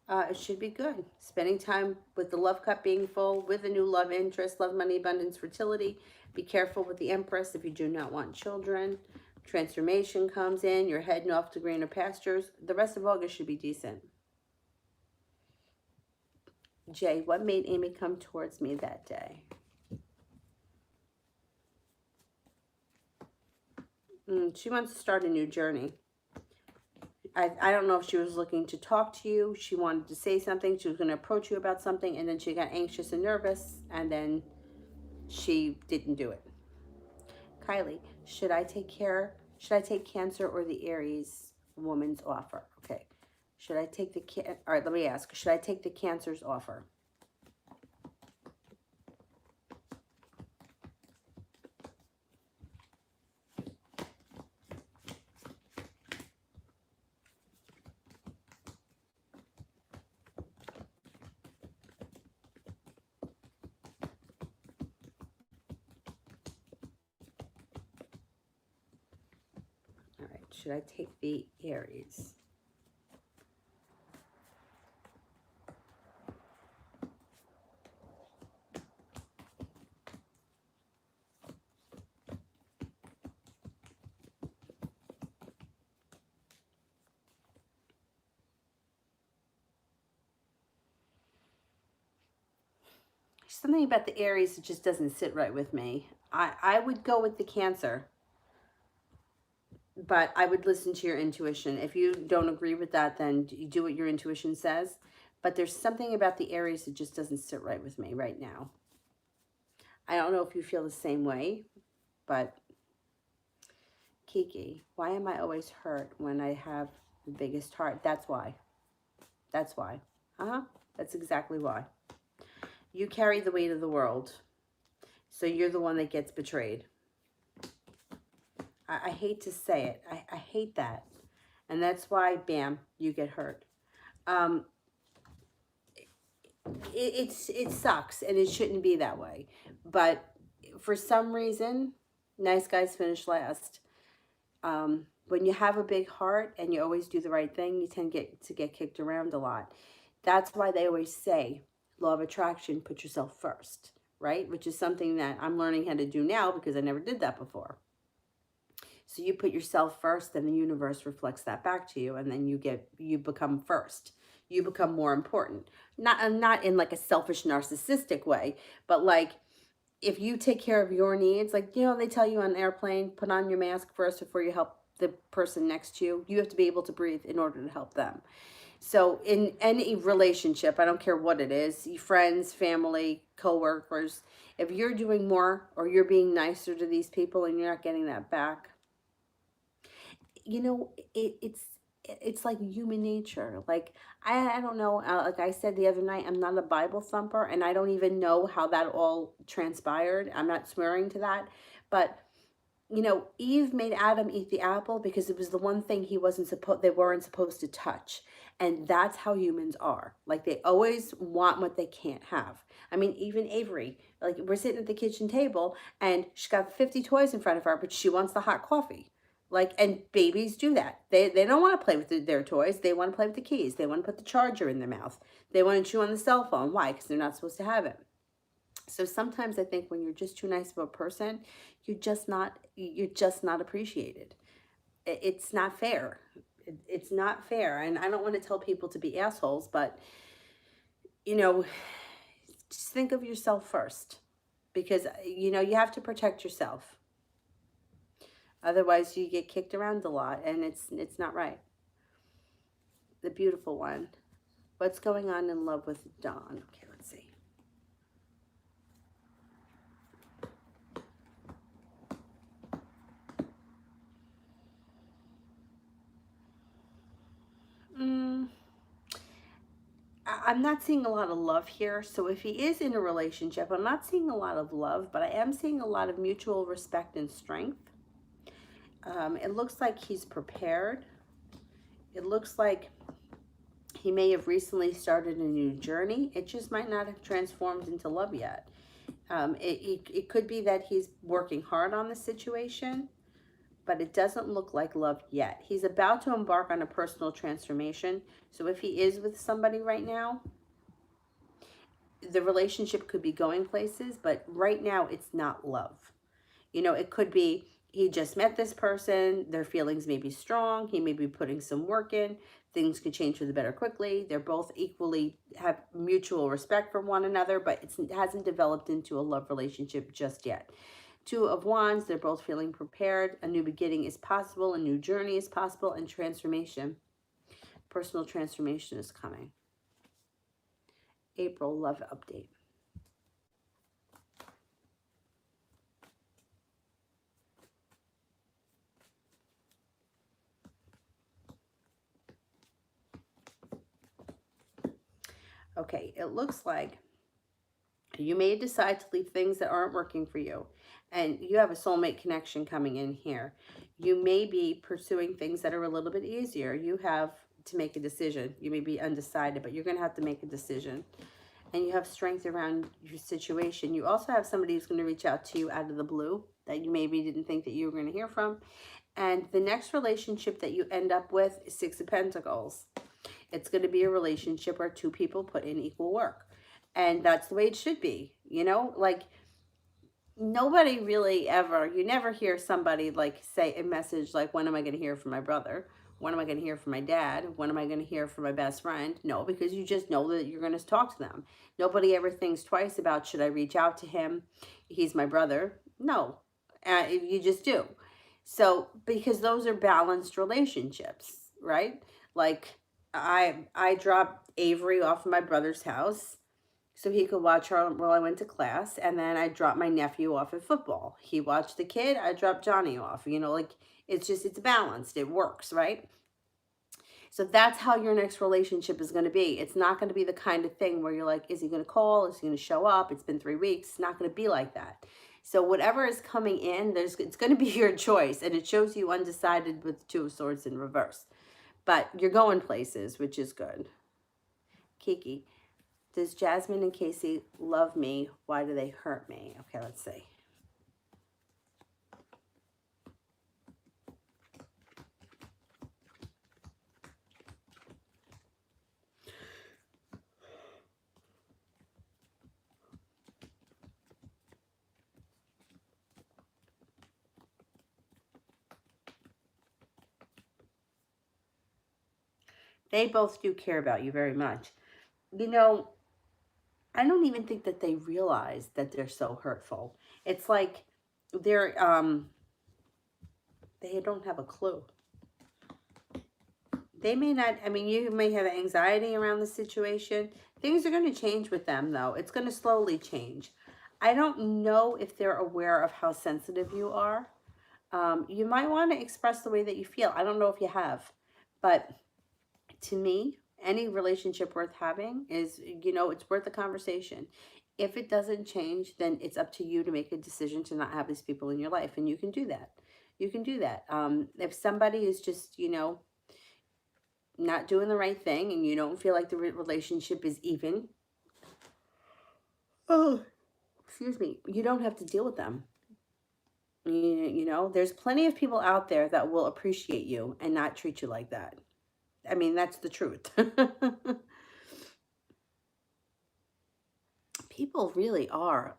It should be good. Spending time with the love cup being full, with a new love interest, love, money, abundance, fertility. Be careful with the Empress if you do not want children. Transformation comes in. You're heading off to greener pastures. The rest of August should be decent. Jay, what made Amy come towards me that day? She wants to start a new journey. I don't know if she was looking to talk to you. She wanted to say something. She was going to approach you about something, and then she got anxious and nervous, and then she didn't do it. Kylie, should I take Cancer or the Aries woman's offer? Okay. Should I take all right, let me ask. Should I take the Cancer's offer? All right, should I take the Aries? Something about the Aries that just doesn't sit right with me. I would go with the Cancer, but I would listen to your intuition. If you don't agree with that, then you do what your intuition says. But there's something about the Aries that just doesn't sit right with me right now. I don't know if you feel the same way, but Kiki, why am I always hurt when I have the biggest heart? That's why. That's why. That's exactly why. You carry the weight of the world. So you're the one that gets betrayed. I hate to say it. I hate that. And that's why, bam, you get hurt. It sucks, and it shouldn't be that way. But for some reason, Nice guys finish last. When you have a big heart and you always do the right thing, you tend to get kicked around a lot. That's why they always say, law of attraction, put yourself first, right? Which is something that I'm learning how to do now because I never did that before. So you put yourself first, then the universe reflects that back to you, and then you become first. You become more important. Not in like a selfish, narcissistic way, but like if you take care of your needs, like, you know, they tell you on an airplane, put on your mask first before you help the person next to you. You have to be able to breathe in order to help them. So in any relationship, I don't care what it is, friends, family, coworkers, if you're doing more or you're being nicer to these people and you're not getting that back, you know, it's like human nature. Like I don't know. Like I said the other night, I'm not a Bible thumper, and I don't even know how that all transpired. I'm not swearing to that, but you know, Eve made Adam eat the apple because it was the one thing they weren't supposed to touch. And that's how humans are. Like they always want what they can't have. I mean, even Avery, like we're sitting at the kitchen table and she's got 50 toys in front of her, but she wants the hot coffee. Like, and babies do that. They don't want to play with their toys. They want to play with the keys. They want to put the charger in their mouth. They want to chew on the cell phone. Why? Because they're not supposed to have it. So sometimes I think when you're just too nice of a person, you're just not appreciated. It's not fair. It's not fair. And I don't want to tell people to be assholes, but you know, just think of yourself first because you know, you have to protect yourself. Otherwise you get kicked around a lot and it's not right. The beautiful one. What's going on in love with Dawn? Okay, let's see. I'm not seeing a lot of love here. So if he is in a relationship, I'm not seeing a lot of love, but I am seeing a lot of mutual respect and strength. It looks like he's prepared. It looks like he may have recently started a new journey. It just might not have transformed into love yet. It could be that he's working hard on the situation, but it doesn't look like love yet. He's about to embark on a personal transformation. So if he is with somebody right now, the relationship could be going places, but right now it's not love. You know, it could be he just met this person, their feelings may be strong, he may be putting some work in, things could change for the better quickly. They're both equally have mutual respect for one another, but it hasn't developed into a love relationship just yet. Two of Wands, they're both feeling prepared. A new beginning is possible, a new journey is possible, and transformation. Personal transformation is coming. April love update. Okay, it looks like you may decide to leave things that aren't working for you. And you have a soulmate connection coming in here. You may be pursuing things that are a little bit easier. You have to make a decision. You may be undecided, but you're going to have to make a decision. And you have strength around your situation. You also have somebody who's going to reach out to you out of the blue that you maybe didn't think that you were going to hear from. And the next relationship that you end up with is Six of Pentacles. It's going to be a relationship where two people put in equal work. And that's the way it should be. You know, like nobody really ever, you never hear somebody like say a message like, when am I going to hear from my brother? When am I going to hear from my dad? When am I going to hear from my best friend? No, because you just know that you're going to talk to them. Nobody ever thinks twice about, should I reach out to him? He's my brother. No, you just do. So, because those are balanced relationships, right? Like I dropped Avery off of my brother's house so he could watch her while I went to class, and then I dropped my nephew off at football. He watched the kid, I dropped Johnny off. You know, like it's balanced. It works, right? So that's how your next relationship is going to be. It's not going to be the kind of thing where you're like, is he going to call? Is he going to show up? It's been 3 weeks. It's not going to be like that. So whatever is coming in, it's going to be your choice. And it shows you undecided with the Two of Swords in reverse. But you're going places, which is good. Kiki, does Jasmine and Casey love me? Why do they hurt me? Okay, let's see. They both do care about you very much. You know, I don't even think that they realize that they're so hurtful. It's like they're they don't have a clue. They may not, I mean, you may have anxiety around the situation. Things are going to change with them, though. It's going to slowly change. I don't know if they're aware of how sensitive you are. You might want to express the way that you feel. I don't know if you have, but to me, any relationship worth having is, it's worth a conversation. If it doesn't change, then it's up to you to make a decision to not have these people in your life. And you can do that. You can do that. If somebody is just, not doing the right thing and you don't feel like the relationship is even, oh, excuse me, you don't have to deal with them. There's plenty of people out there that will appreciate you and not treat you like that. I mean, that's the truth. People really are,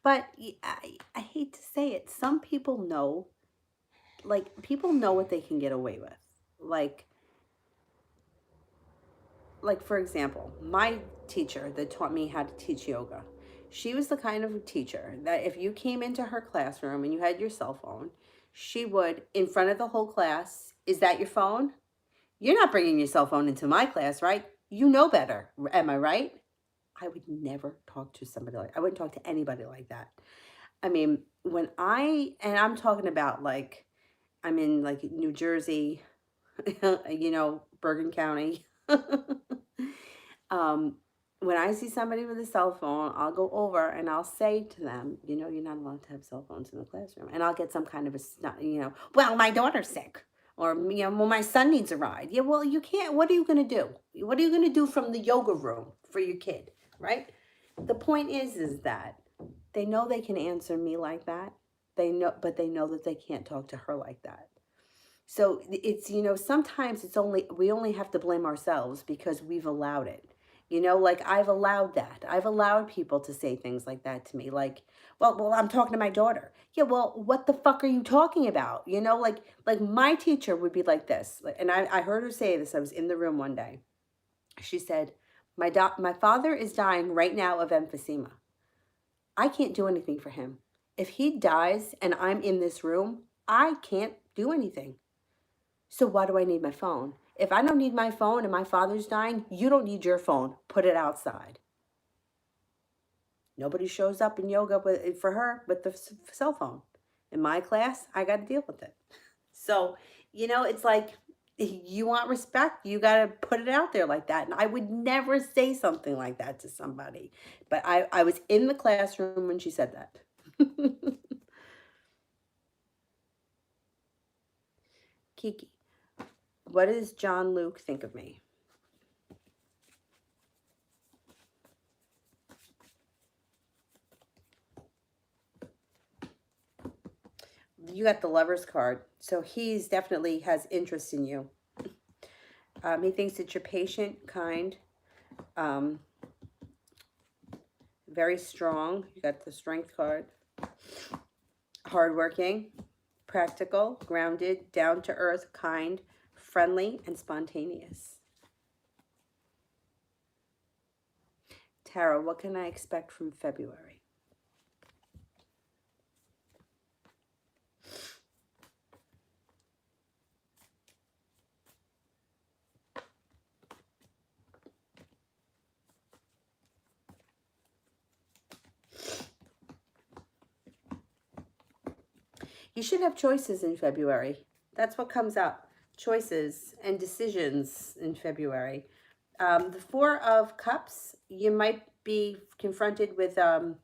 but I hate to say it. Some people know, like, people know what they can get away with. Like for example, my teacher that taught me how to teach yoga, she was the kind of teacher that if you came into her classroom and you had your cell phone, she would, in front of the whole class, is that your phone? You're not bringing your cell phone into my class, right? You know better. Am I right? I would never talk to somebody like, I wouldn't talk to anybody like that. I mean, and I'm talking about like, I'm in like New Jersey, Bergen County. um, when I see somebody with a cell phone, I'll go over and I'll say to them, you're not allowed to have cell phones in the classroom. And I'll get some kind of well, my daughter's sick. Or, well, my son needs a ride. Yeah, well, you can't. What are you going to do? What are you going to do from the yoga room for your kid, right? The point is that they know they can answer me like that. But they know that they can't talk to her like that. So it's, sometimes we only have to blame ourselves because we've allowed it. Like I've allowed that. I've allowed people to say things like that to me. Like, well, I'm talking to my daughter. Yeah, well, what the fuck are you talking about? Like my teacher would be like this. And I heard her say this. I was in the room one day. She said, my father is dying right now of emphysema. I can't do anything for him. If he dies and I'm in this room, I can't do anything. So why do I need my phone? If I don't need my phone and my father's dying, you don't need your phone. Put it outside. Nobody shows up in yoga for her with the cell phone. In my class, I got to deal with it. So, it's like, you want respect, you got to put it out there like that. And I would never say something like that to somebody. But I was in the classroom when she said that. Kiki, what does John Luke think of me? You got the Lover's card. So he's definitely has interest in you. He thinks that you're patient, kind, very strong. You got the Strength card. Hardworking, practical, grounded, down to earth, kind, friendly, and spontaneous. Tara, what can I expect from February? You should have choices in February. That's what comes up. Choices and decisions in February. The Four of Cups, you might be confronted with, there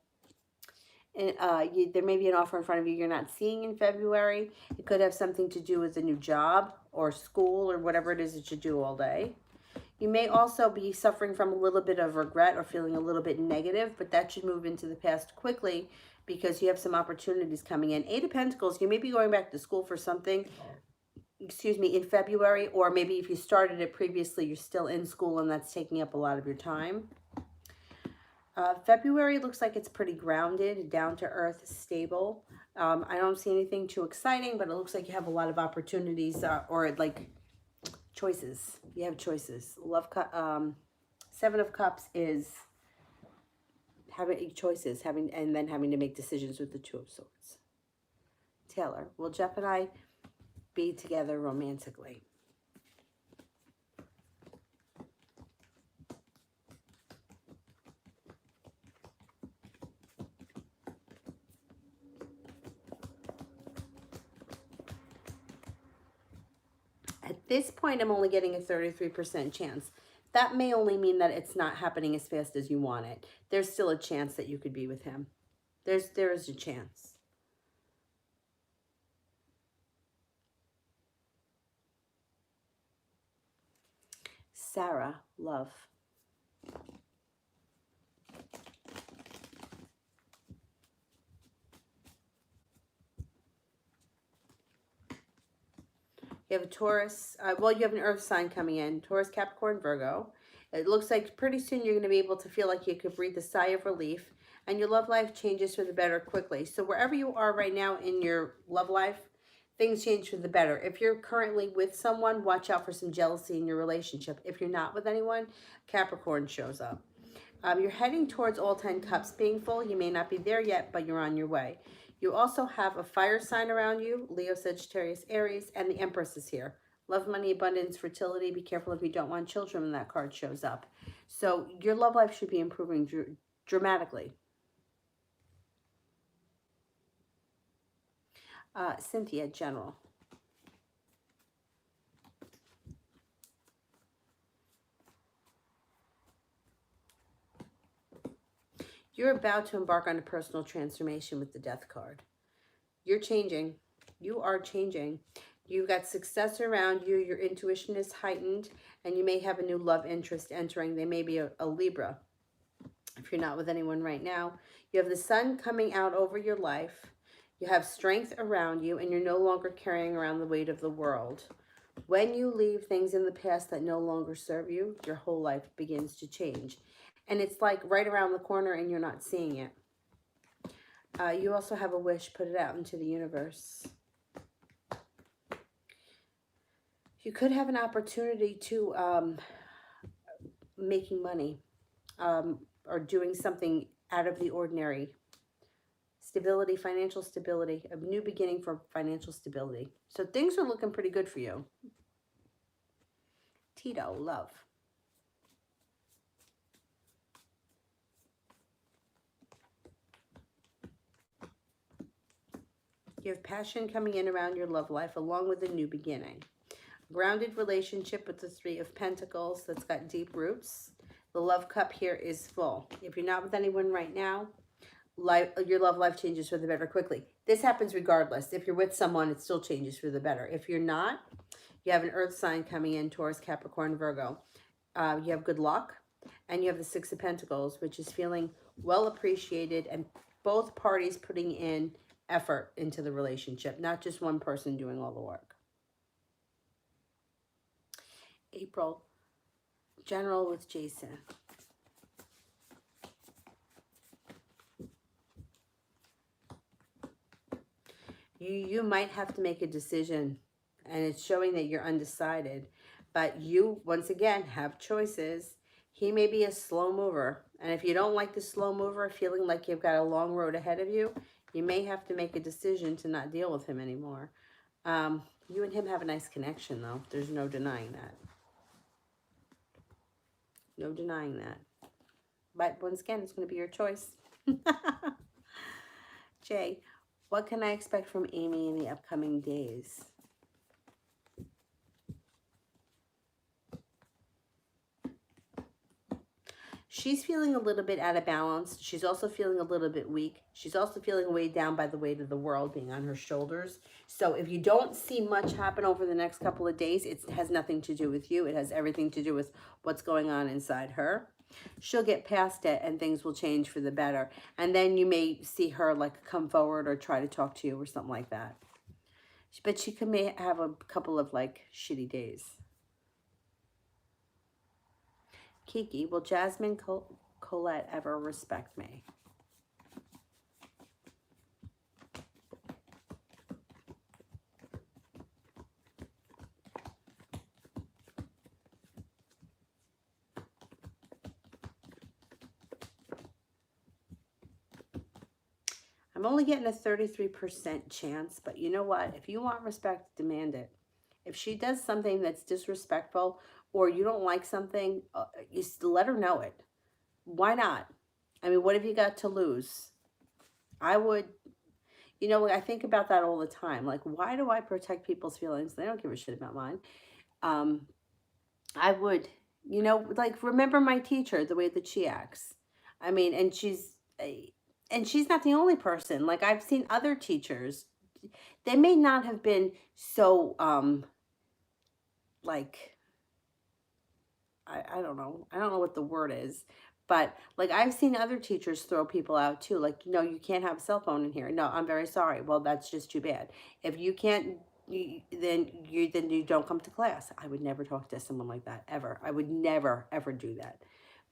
may be an offer in front of you you're not seeing in February. It could have something to do with a new job or school or whatever it is that you do all day. You may also be suffering from a little bit of regret or feeling a little bit negative, but that should move into the past quickly because you have some opportunities coming in. Eight of Pentacles, you may be going back to school for something, in February, or maybe if you started it previously, you're still in school and that's taking up a lot of your time. February looks like it's pretty grounded, down to earth, stable. I don't see anything too exciting, but it looks like you have a lot of opportunities or like choices. You have choices. Seven of Cups is having choices, and then having to make decisions with the Two of Swords. Taylor, will Jeff and I be together romantically? At this point, I'm only getting a 33% chance. That may only mean that it's not happening as fast as you want it. There's still a chance that you could be with him. There is a chance. Sarah, love. You have a Taurus. Well, you have an Earth sign coming in. Taurus, Capricorn, Virgo. It looks like pretty soon you're going to be able to feel like you could breathe a sigh of relief. And your love life changes for the better quickly. So wherever you are right now in your love life, things change for the better. If you're currently with someone, watch out for some jealousy in your relationship. If you're not with anyone, Capricorn shows up. You're heading towards all 10 cups being full. You may not be there yet, but you're on your way. You also have a fire sign around you, Leo, Sagittarius, Aries, and the Empress is here. Love, money, abundance, fertility. Be careful if you don't want children when that card shows up. So your love life should be improving dramatically. Cynthia, general. You're about to embark on a personal transformation with the Death card. You're changing. You are changing. You've got success around you. Your intuition is heightened, and you may have a new love interest entering. They may be a Libra. If you're not with anyone right now, you have the sun coming out over your life. You have strength around you, and you're no longer carrying around the weight of the world. When you leave things in the past that no longer serve you, your whole life begins to change. And it's like right around the corner and you're not seeing it. You also have a wish. Put it out into the universe. You could have an opportunity to making money or doing something out of the ordinary. Stability, financial stability, a new beginning for financial stability. So things are looking pretty good for you. Tito, love. You have passion coming in around your love life along with a new beginning. Grounded relationship with the Three of Pentacles that's got deep roots. The love cup here is full. If you're not with anyone right now, your love life changes for the better quickly. This happens regardless. If you're with someone, it still changes for the better. If you're not, you have an earth sign coming in, Taurus, Capricorn, Virgo. You have good luck, and you have the Six of Pentacles, which is feeling well appreciated, and both parties putting in effort into the relationship, not just one person doing all the work. April, general with Jason. You might have to make a decision, and it's showing that you're undecided, but you, once again, have choices. He may be a slow mover, and if you don't like the slow mover, feeling like you've got a long road ahead of you, you may have to make a decision to not deal with him anymore. You and him have a nice connection, though. There's no denying that. No denying that. But once again, it's going to be your choice. Jay, what can I expect from Amy in the upcoming days? She's feeling a little bit out of balance. She's also feeling a little bit weak. She's also feeling weighed down by the weight of the world being on her shoulders. So if you don't see much happen over the next couple of days, it has nothing to do with you. It has everything to do with what's going on inside her. She'll get past it and things will change for the better. And then you may see her like come forward or try to talk to you or something like that. But she may have a couple of like shitty days. Kiki, will Jasmine Colette ever respect me? I'm only getting a 33% chance, but you know what? If you want respect, demand it. If she does something that's disrespectful or you don't like something, let her know it. Why not? I mean, what have you got to lose? I would, I think about that all the time. Like, why do I protect people's feelings? They don't give a shit about mine. Um, I would, like, remember my teacher, the way that she acts. I mean, and she's not the only person. Like, I've seen other teachers. They may not have been so, like, I don't know. I don't know what the word is. But like I've seen other teachers throw people out too. Like, no, you can't have a cell phone in here. No, I'm very sorry. Well, that's just too bad. If you can't, then you don't come to class. I would never talk to someone like that ever. I would never ever do that.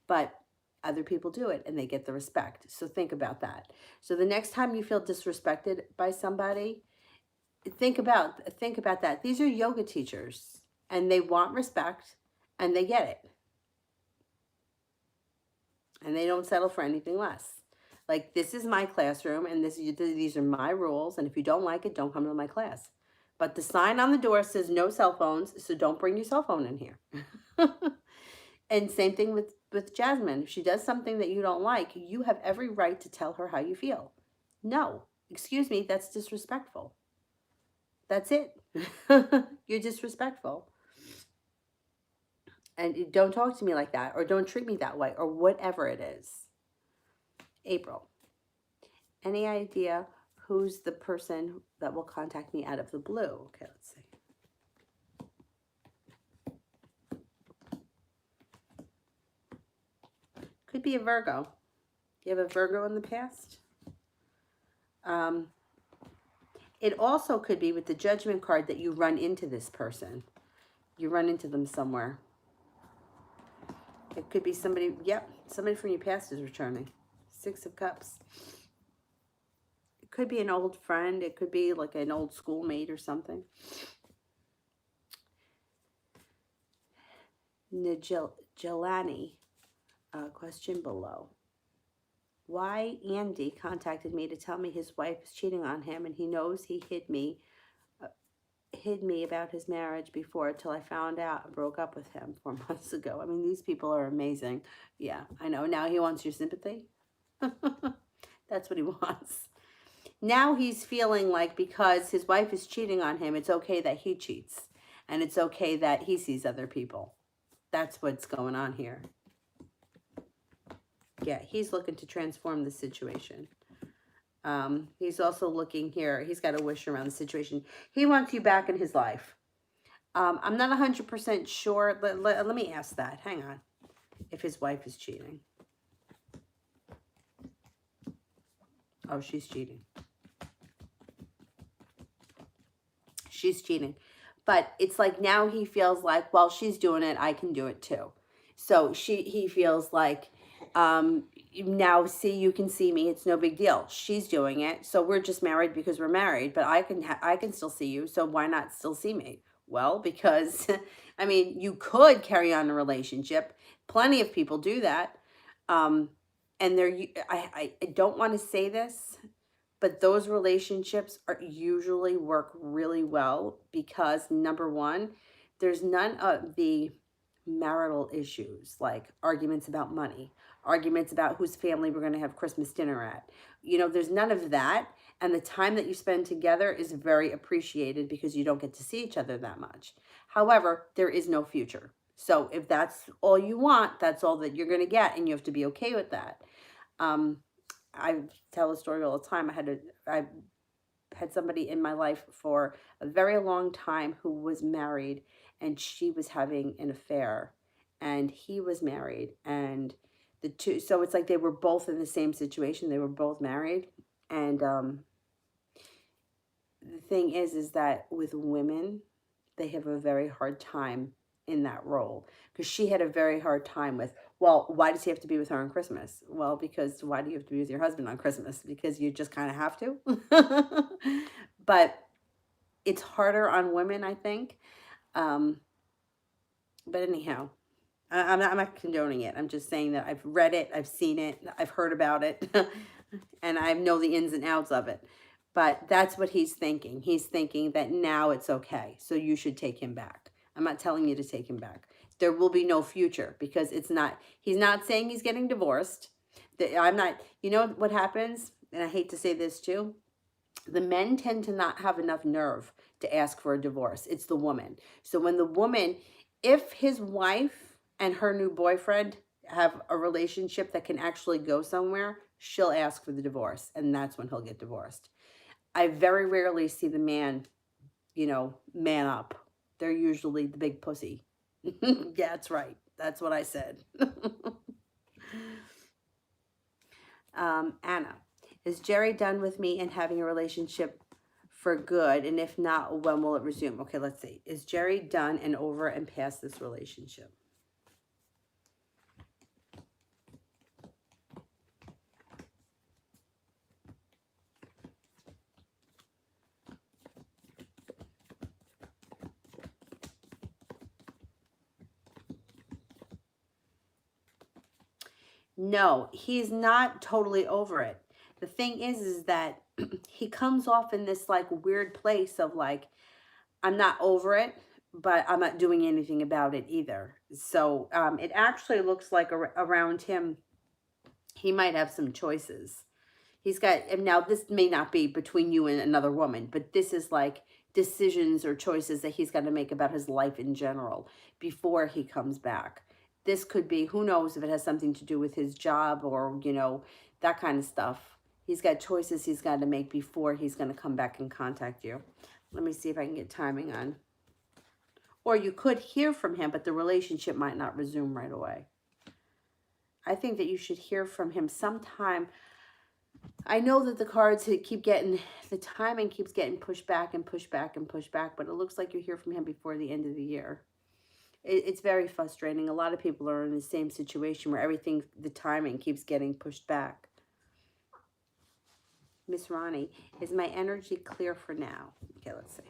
But other people do it and they get the respect. So think about that. So the next time you feel disrespected by somebody, think about that. These are yoga teachers and they want respect and they get it. And they don't settle for anything less. Like, this is my classroom and these are my rules, and if you don't like it, don't come to my class. But the sign on the door says no cell phones, so don't bring your cell phone in here. And same thing with Jasmine. If she does something that you don't like, you have every right to tell her how you feel. No, excuse me, that's disrespectful. That's it. You're disrespectful. And don't talk to me like that, or don't treat me that way, or whatever it is. April. Any idea who's the person that will contact me out of the blue? Okay, let's see. Could be a Virgo. You have a Virgo in the past? It also could be with the Judgment card that you run into this person. You run into them somewhere. It could be somebody, somebody from your past is returning. 6 of Cups. It could be an old friend. It could be like an old schoolmate or something. Jelani, question below. Why Andy contacted me to tell me his wife is cheating on him and he knows he hid me about his marriage before until I found out and broke up with him 4 months ago. I mean, these people are amazing. Yeah, I know. Now he wants your sympathy. That's what he wants. Now he's feeling like because his wife is cheating on him, it's okay that he cheats. And it's okay that he sees other people. That's what's going on here. Yeah, he's looking to transform the situation. He's also looking here. He's got a wish around the situation. He wants you back in his life. I'm not 100% sure. Let me ask that. Hang on. If his wife is cheating. Oh, she's cheating. She's cheating. But it's like now he feels like, well, she's doing it. I can do it too. So he feels like, now see, you can see me. It's no big deal. She's doing it. So we're just married because we're married, but I can still see you. So why not still see me? Well, because I mean, you could carry on a relationship. Plenty of people do that. And I don't want to say this, but those relationships usually work really well because number one, there's none of the marital issues like arguments about money, arguments about whose family we're going to have Christmas dinner at. There's none of that. And the time that you spend together is very appreciated because you don't get to see each other that much. However, there is no future. So if that's all you want, that's all that you're going to get. And you have to be okay with that. I tell a story all the time. I had somebody in my life for a very long time who was married and she was having an affair and he was married, and the two, so it's like they were both in the same situation. They were both married. And the thing is that with women, they have a very hard time in that role because she had a very hard time with, well, why does he have to be with her on Christmas? Well, because why do you have to be with your husband on Christmas? Because you just kind of have to. But it's harder on women, I think. But anyhow, I'm not condoning it. I'm just saying that I've read it, I've seen it, I've heard about it. and I know the ins and outs of it. But that's what he's thinking. He's thinking that now it's okay, so you should take him back. I'm not telling you to take him back. There will be no future because it's not, he's not saying he's getting divorced. I'm not, you know what happens? And I hate to say this too, the men tend to not have enough nerve to ask for a divorce. It's the woman. So when the woman, if his wife and her new boyfriend have a relationship that can actually go somewhere, she'll ask for the divorce, and that's when he'll get divorced. I very rarely see the man, man up. They're usually the big pussy. Yeah, that's right. That's what I said. Anna, is Jerry done with me and having a relationship for good? And if not, when will it resume? Okay, let's see. Is Jerry done and over and past this relationship? No, he's not totally over it. The thing is that he comes off in this like weird place of like, I'm not over it, but I'm not doing anything about it either. So it actually looks like around him, he might have some choices. He's got, and now this may not be between you and another woman, but this is like decisions or choices that he's got to make about his life in general before he comes back. This could be, who knows if it has something to do with his job or, that kind of stuff. He's got choices he's got to make before he's going to come back and contact you. Let me see if I can get timing on. Or you could hear from him, but the relationship might not resume right away. I think that you should hear from him sometime. I know that the cards keep getting, the timing keeps getting pushed back and pushed back and pushed back, but it looks like you hear from him before the end of the year. It's very frustrating. A lot of people are in the same situation where everything, the timing keeps getting pushed back. Miss Ronnie, is my energy clear for now? Okay, let's see.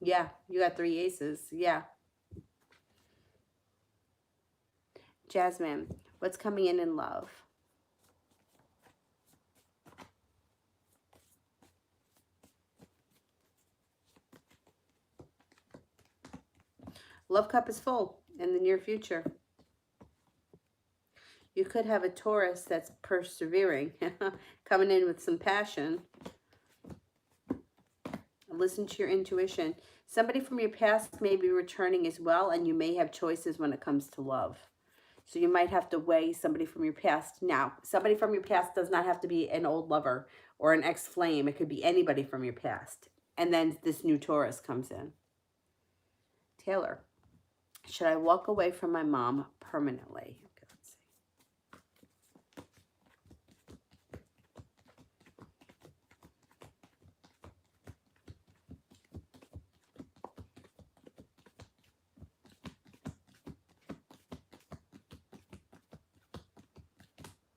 Yeah, you got 3 aces. Yeah. Jasmine, what's coming in love? Love cup is full in the near future. You could have a Taurus that's persevering, coming in with some passion. Listen to your intuition. Somebody from your past may be returning as well, and you may have choices when it comes to love. So you might have to weigh somebody from your past. Now, somebody from your past does not have to be an old lover or an ex-flame. It could be anybody from your past. And then this new Taurus comes in. Taylor, should I walk away from my mom permanently? Okay, let's see.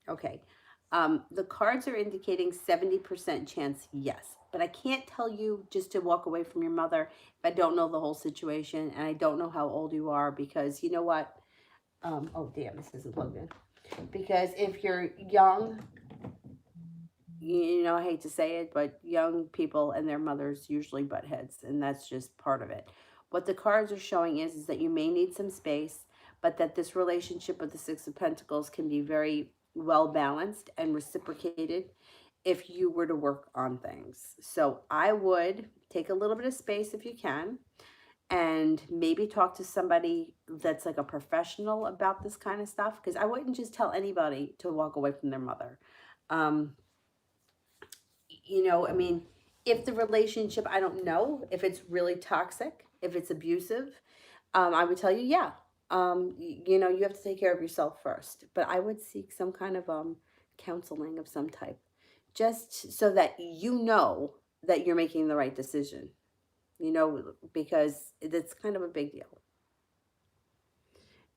Okay. The cards are indicating 70% chance yes. But I can't tell you just to walk away from your mother if I don't know the whole situation and I don't know how old you are, because you know what? Oh, damn, this isn't plugged in. Because if you're young, I hate to say it, but young people and their mothers usually butt heads, and that's just part of it. What the cards are showing is that you may need some space, but that this relationship with the Six of Pentacles can be very well balanced and reciprocated if you were to work on things. So I would take a little bit of space if you can, and maybe talk to somebody that's like a professional about this kind of stuff, because I wouldn't just tell anybody to walk away from their mother. I mean, if the relationship, I don't know if it's really toxic, if it's abusive, I would tell you, yeah, you have to take care of yourself first. But I would seek some kind of counseling of some type, just so that you know that you're making the right decision, because it's kind of a big deal.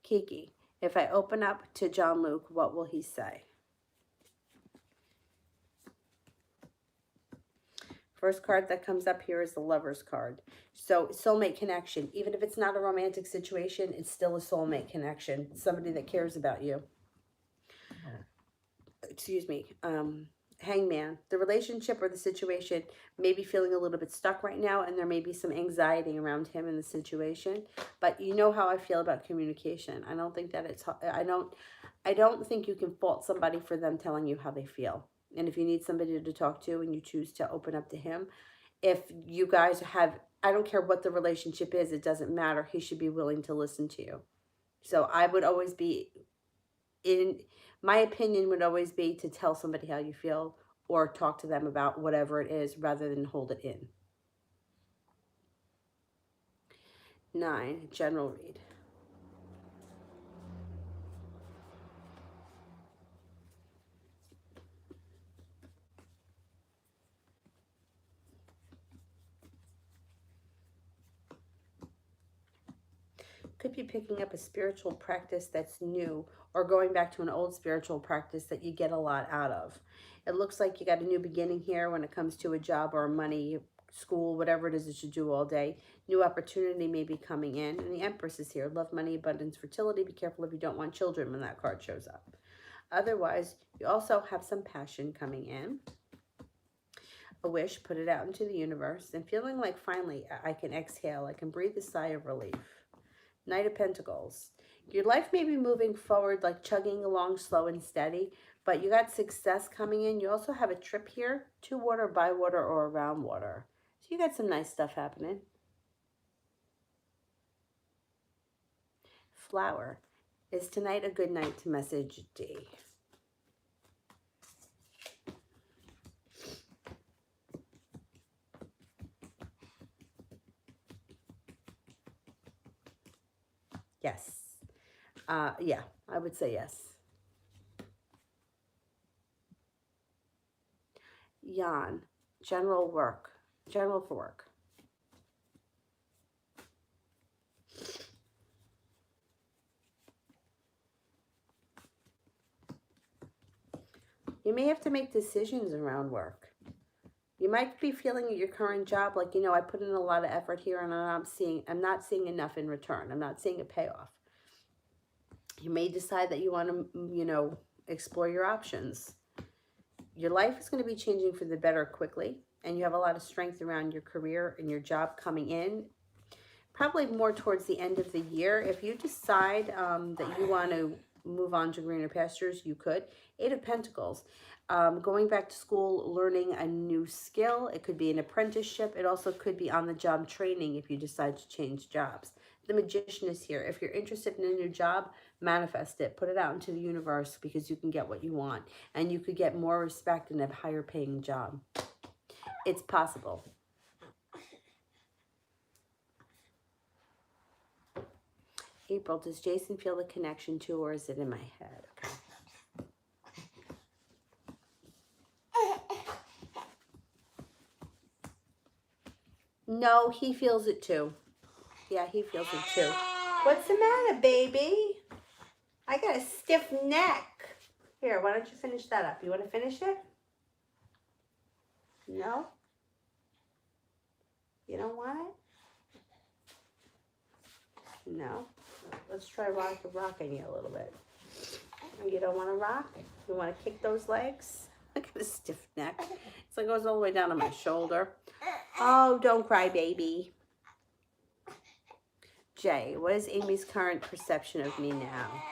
Kiki, If I open up to John Luke, what will he say? First card that comes up here is the Lover's card. So soulmate connection. Even if it's not a romantic situation, it's still a soulmate connection. Somebody that cares about you. Excuse me. Hangman. The relationship or the situation may be feeling a little bit stuck right now, and there may be some anxiety around him in the situation. But you know how I feel about communication. I don't think that it's... I don't think you can fault somebody for them telling you how they feel. And if you need somebody to talk to and you choose to open up to him, if you guys have, I don't care what the relationship is, it doesn't matter. He should be willing to listen to you. So I would always be, in my opinion, would always be to tell somebody how you feel or talk to them about whatever it is rather than hold it in. 9, general read. Could be picking up a spiritual practice that's new or going back to an old spiritual practice that you get a lot out of. It looks like you got a new beginning here when it comes to a job or money, school, whatever it is that you do all day. New opportunity may be coming in. And the Empress is here. Love, money, abundance, fertility. Be careful if you don't want children when that card shows up. Otherwise, you also have some passion coming in. A wish, put it out into the universe. And feeling like finally I can exhale. I can breathe a sigh of relief. Knight of Pentacles. Your life may be moving forward, like chugging along slow and steady, but you got success coming in. You also have a trip here to water, by water, or around water. So you got some nice stuff happening. Flower. Is tonight a good night to message D? Yes. Yeah, I would say yes. Jan, general for work. You may have to make decisions around work. You might be feeling at your current job like, you know, I put in a lot of effort here and I'm not seeing enough in return. I'm not seeing a payoff. You may decide that you want to, you know, explore your options. Your life is going to be changing for the better quickly, and you have a lot of strength around your career and your job coming in. Probably more towards the end of the year. If you decide that you want to move on to greener pastures, you could. 8 of Pentacles. Going back to school, learning a new skill. It could be an apprenticeship. It also could be on-the-job training if you decide to change jobs. The Magician is here. If you're interested in a new job, manifest it. Put it out into the universe because you can get what you want. And you could get more respect and a higher paying job. It's possible. April, does Jason feel the connection too, or is it in my head? Okay. No, he feels it too. Yeah, he feels it too. What's the matter, baby? I got a stiff neck. Here, why don't you finish that up? You want to finish it? No? You don't want it? No? Let's try rocking you a little bit. You don't want to rock? You want to kick those legs? I got a stiff neck. It's like it goes all the way down to my shoulder. Oh, don't cry, baby. Jay, what is Amy's current perception of me now?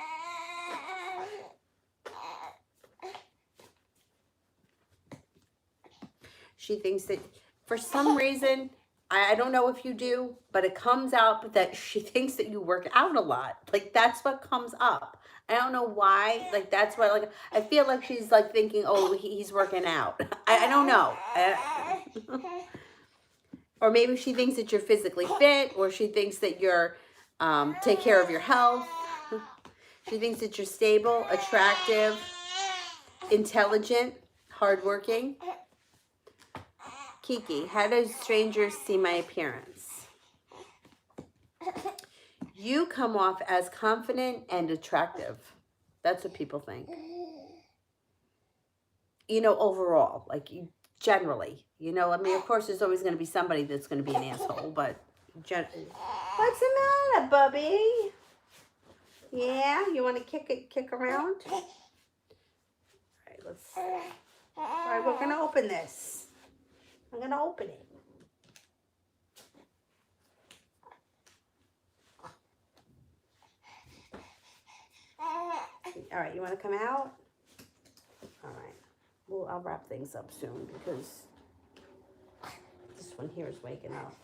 She thinks that for some reason, I don't know if you do, but it comes out that she thinks that you work out a lot. Like, that's what comes up. I don't know why. Like, that's what, like, I feel like she's, like, thinking, oh, he's working out. I don't know. Or maybe she thinks that you're physically fit, or she thinks that you're, take care of your health. She thinks that you're stable, attractive, intelligent, hardworking. Kiki, how do strangers see my appearance? You come off as confident and attractive. That's what people think. You know, overall, like you generally, you know, I mean, of course, there's always going to be somebody that's going to be an asshole, but what's the matter, Bubby? Yeah, you want to kick around? All right, all right, we're going to open this. I'm going to open it. All right, you want to come out? All right. Well, I'll wrap things up soon because this one here is waking up.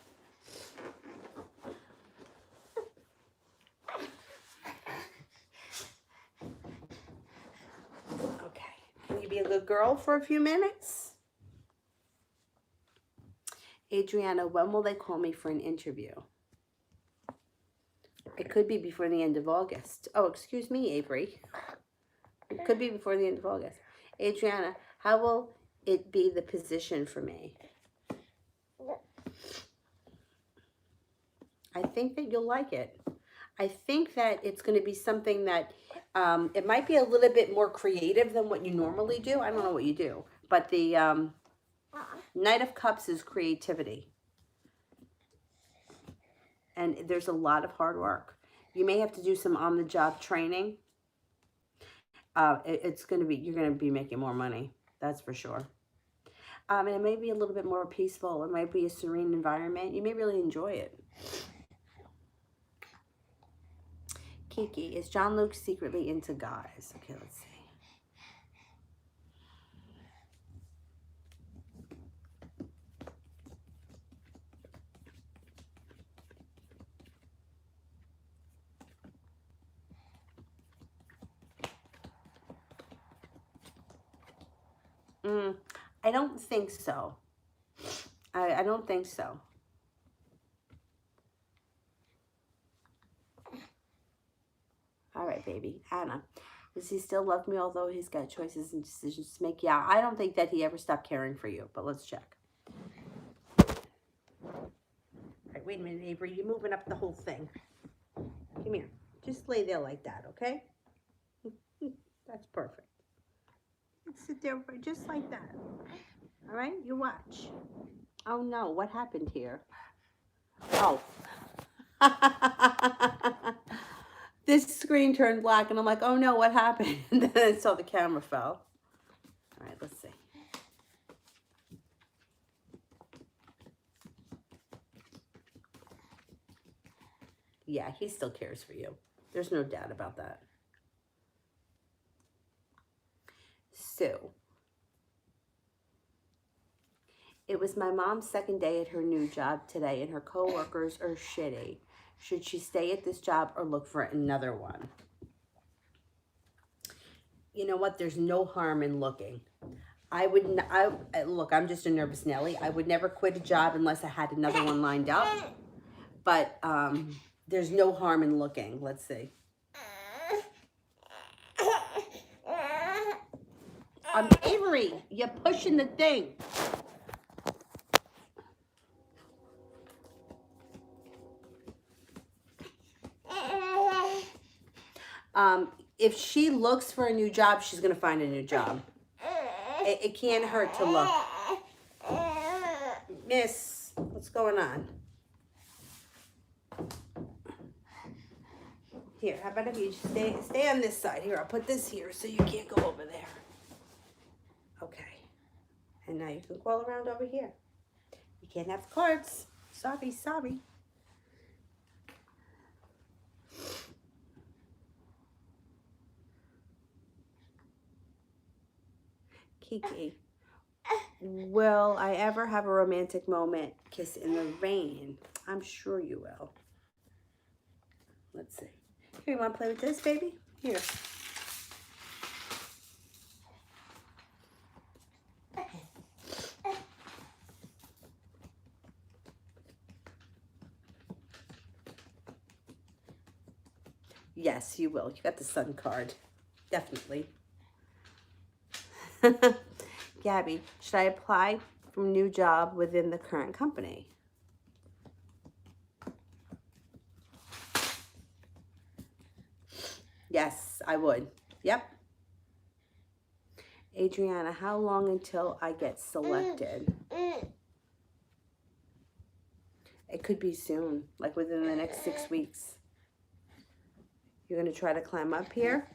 Okay. Can you be a good girl for a few minutes? Adriana, when will they call me for an interview? It could be before the end of August. Oh, excuse me, Avery. It could be before the end of August. Adriana, how will it be the position for me? I think that you'll like it. I think that it's going to be something that it might be a little bit more creative than what you normally do. I don't know what you do, but the Knight of Cups is creativity. And there's a lot of hard work. You may have to do some on-the-job training. It's going to be, you're going to be making more money. That's for sure. And it may be a little bit more peaceful. It might be a serene environment. You may really enjoy it. Kiki, is John Luke secretly into guys? Okay, let's see. I don't think so. I don't think so. All right, baby. Anna, does he still love me although he's got choices and decisions to make? Yeah, I don't think that he ever stopped caring for you, but let's check. All right, wait a minute, Avery. You're moving up the whole thing. Come here. Just lay there like that, okay? That's perfect. Sit there just like that. All right, you watch. Oh no, what happened here? Oh. This screen turned black and I'm like, oh no, what happened? And then I saw the camera fell. All right, let's see. Yeah, he still cares for you. There's no doubt about that. So, it was my mom's second day at her new job today and her coworkers are shitty. Should she stay at this job or look for another one? You know what? There's no harm in looking. Look, I'm just a nervous Nelly. I would never quit a job unless I had another one lined up. But there's no harm in looking. Let's see. Avery, you're pushing the thing. If she looks for a new job, she's going to find a new job. It can't hurt to look. Miss, what's going on? Here, how about if you stay on this side? Here, I'll put this here so you can't go over there. Okay. And now you can crawl around over here. You can't have the cards. Sorry. Kiki, will I ever have a romantic moment? Kiss in the rain. I'm sure you will. Let's see. Here, you want to play with this, baby? Here. Yes, you will. You got the sun card. Definitely. Gabby, should I apply for a new job within the current company? Yes, I would. Yep. Adriana, how long until I get selected? It could be soon, like within the next 6 weeks. You're going to try to climb up here?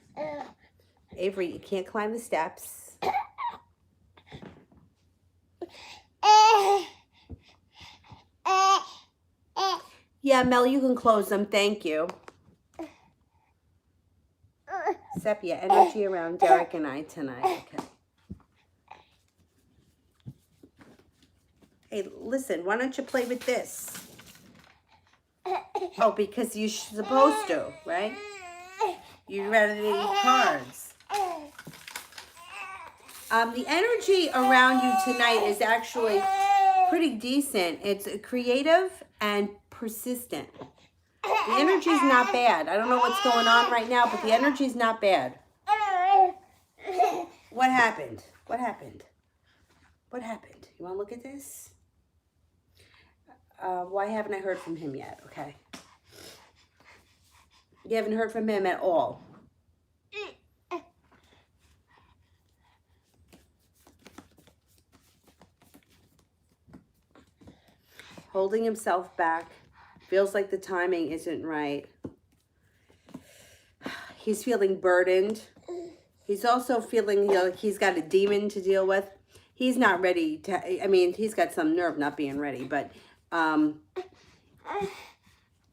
Avery, you can't climb the steps. Yeah, Mel, you can close them. Thank you. Sepia, energy around Derek and I tonight. Okay. Hey, listen, why don't you play with this? Oh, because you're supposed to, right? You read the cards. The energy around you tonight is actually pretty decent. It's creative and persistent. The energy's not bad. I don't know what's going on right now, but the energy's not bad. What happened? What happened? What happened? You want to look at this? Why haven't I heard from him yet? Okay. You haven't heard from him at all. Holding himself back. Feels like the timing isn't right. He's feeling burdened. He's also feeling like he's got a demon to deal with. He's not ready to, I mean, he's got some nerve not being ready, but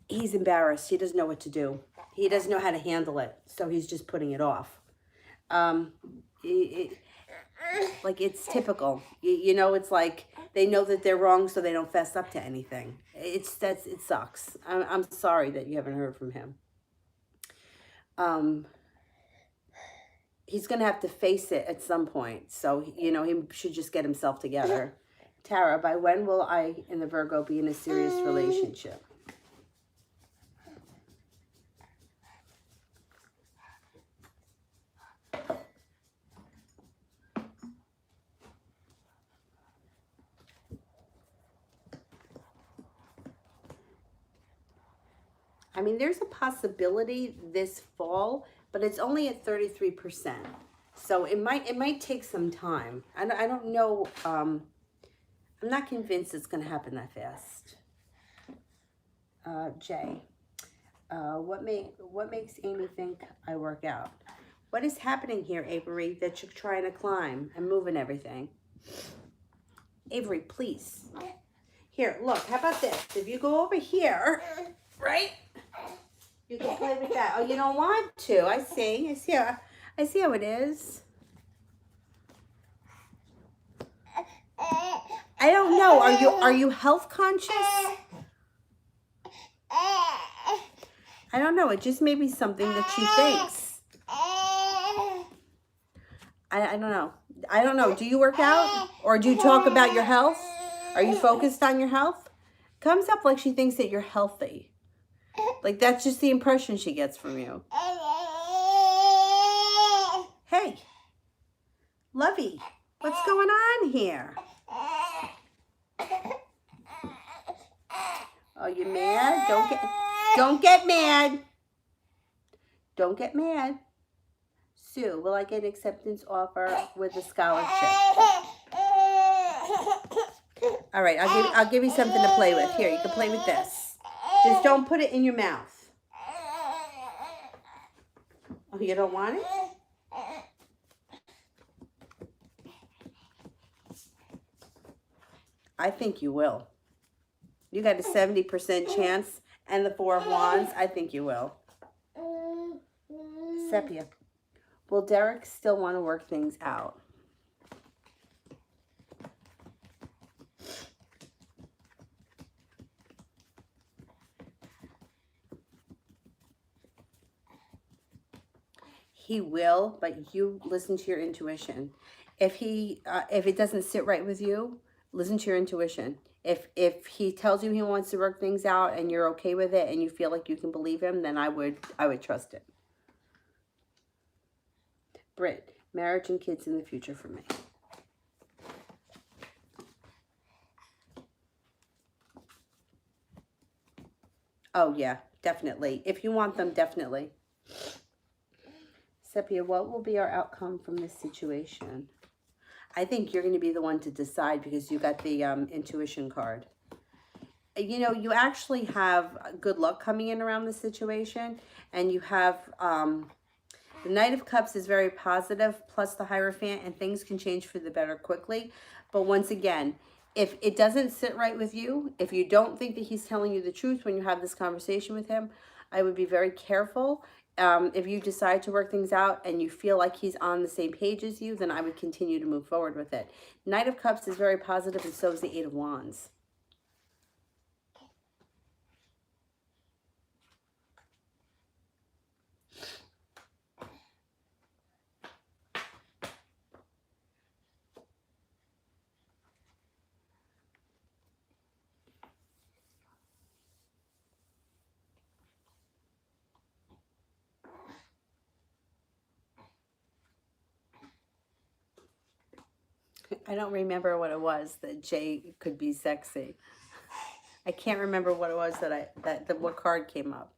he's embarrassed. He doesn't know what to do. He doesn't know how to handle it, so he's just putting it off. Like it's typical. You know, it's like they know that they're wrong, so they don't fess up to anything. It sucks. I'm sorry that you haven't heard from him. He's going to have to face it at some point. So, you know, he should just get himself together. Tara, by when will I and the Virgo be in a serious relationship? I mean, there's a possibility this fall, but it's only at 33%. So it might take some time. I don't know. I'm not convinced it's going to happen that fast. Jay, what makes Amy think I work out? What is happening here, Avery, that you're trying to climb and moving everything? Avery, please. Here, look, how about this? If you go over here, right? You can play with that. Oh, you don't want to. I see. I see how it is. I don't know. Are you health conscious? I don't know. It just may be something that she thinks. I don't know. I don't know. Do you work out? Or do you talk about your health? Are you focused on your health? Comes up like she thinks that you're healthy. Like, that's just the impression she gets from you. Hey, Lovey, what's going on here? Oh, you mad? Don't get mad. Don't get mad. Sue, will I get an acceptance offer with a scholarship? All right, I'll give you something to play with. Here, you can play with this. Just don't put it in your mouth. Oh, you don't want it? I think you will. You got a 70% chance and the Four of Wands. I think you will. Sepia. Will Derek still want to work things out? He will, but you listen to your intuition. If it doesn't sit right with you, listen to your intuition. If he tells you he wants to work things out and you're okay with it and you feel like you can believe him, then I would trust it. Britt, marriage and kids in the future for me. Oh yeah, definitely. If you want them, definitely. Sepia, what will be our outcome from this situation? I think you're going to be the one to decide because you got the intuition card. You know, you actually have good luck coming in around this situation, and you have the Knight of Cups is very positive, plus the Hierophant, and things can change for the better quickly. But once again, if it doesn't sit right with you, if you don't think that he's telling you the truth when you have this conversation with him, I would be very careful. If you decide to work things out and you feel like he's on the same page as you, then I would continue to move forward with it. Knight of Cups is very positive, and so is the Eight of Wands. I don't remember what it was that Jay could be sexy. I can't remember what it was that what card came up.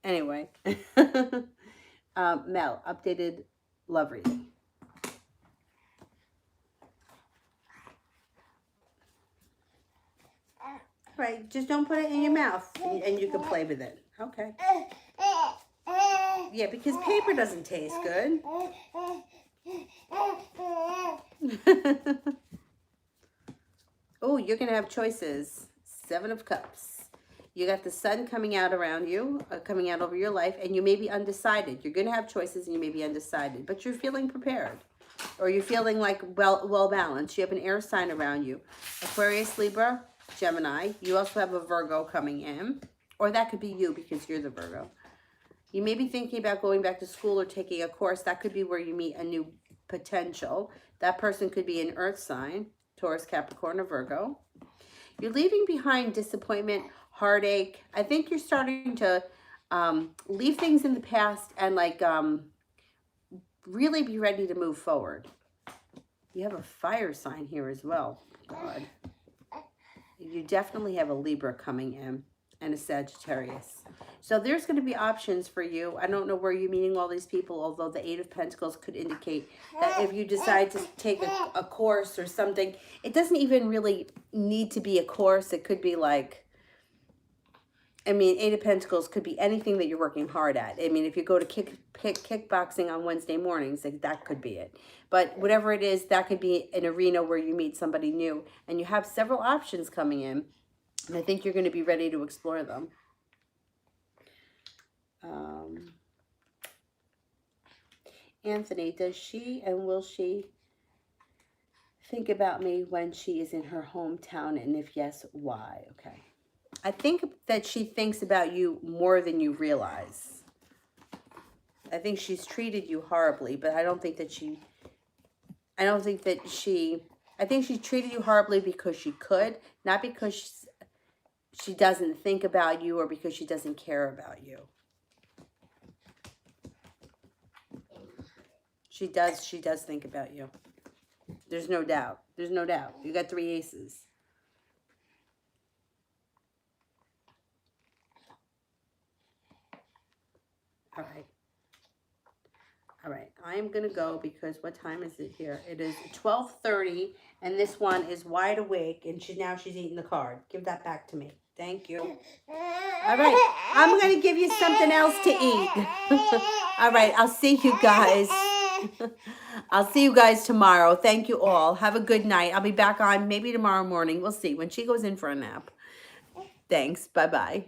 Anyway, Mel, updated love reading. All right, just don't put it in your mouth, and you can play with it. Okay. Yeah, because paper doesn't taste good. Oh, you're going to have choices. Seven of Cups. You got the sun coming out around you, coming out over your life, and you may be undecided. You're going to have choices and you may be undecided, but you're feeling prepared. Or you're feeling like well balanced. You have an air sign around you. Aquarius, Libra, Gemini. You also have a Virgo coming in. Or that could be you because you're the Virgo. You may be thinking about going back to school or taking a course. That could be where you meet a new potential. That person could be an earth sign, Taurus, Capricorn, or Virgo. You're leaving behind disappointment, heartache. I think you're starting to leave things in the past and like really be ready to move forward. You have a fire sign here as well. God. You definitely have a Libra coming in and a Sagittarius. So there's going to be options for you. I don't know where you're meeting all these people, although the Eight of Pentacles could indicate that if you decide to take a course or something, it doesn't even really need to be a course. It could be like, I mean, Eight of Pentacles could be anything that you're working hard at. I mean, if you go to kickboxing on Wednesday mornings, like that could be it. But whatever it is, that could be an arena where you meet somebody new. And you have several options coming in. And I think you're going to be ready to explore them. Anthony, does she and will she think about me when she is in her hometown? And if yes, why? Okay. I think that she thinks about you more than you realize. I think she's treated you horribly, but I think she treated you horribly because she could, not because she doesn't think about you or because she doesn't care about you. She does think about you. There's no doubt. There's no doubt. You got 3 aces. All right. All right. I'm going to go because what time is it here? It is 12:30 and this one is wide awake and she's eating the card. Give that back to me. Thank you. All right. I'm going to give you something else to eat. All right. I'll see you guys. I'll see you guys tomorrow. Thank you all. Have a good night. I'll be back on maybe tomorrow morning. We'll see when she goes in for a nap. Thanks. Bye-bye.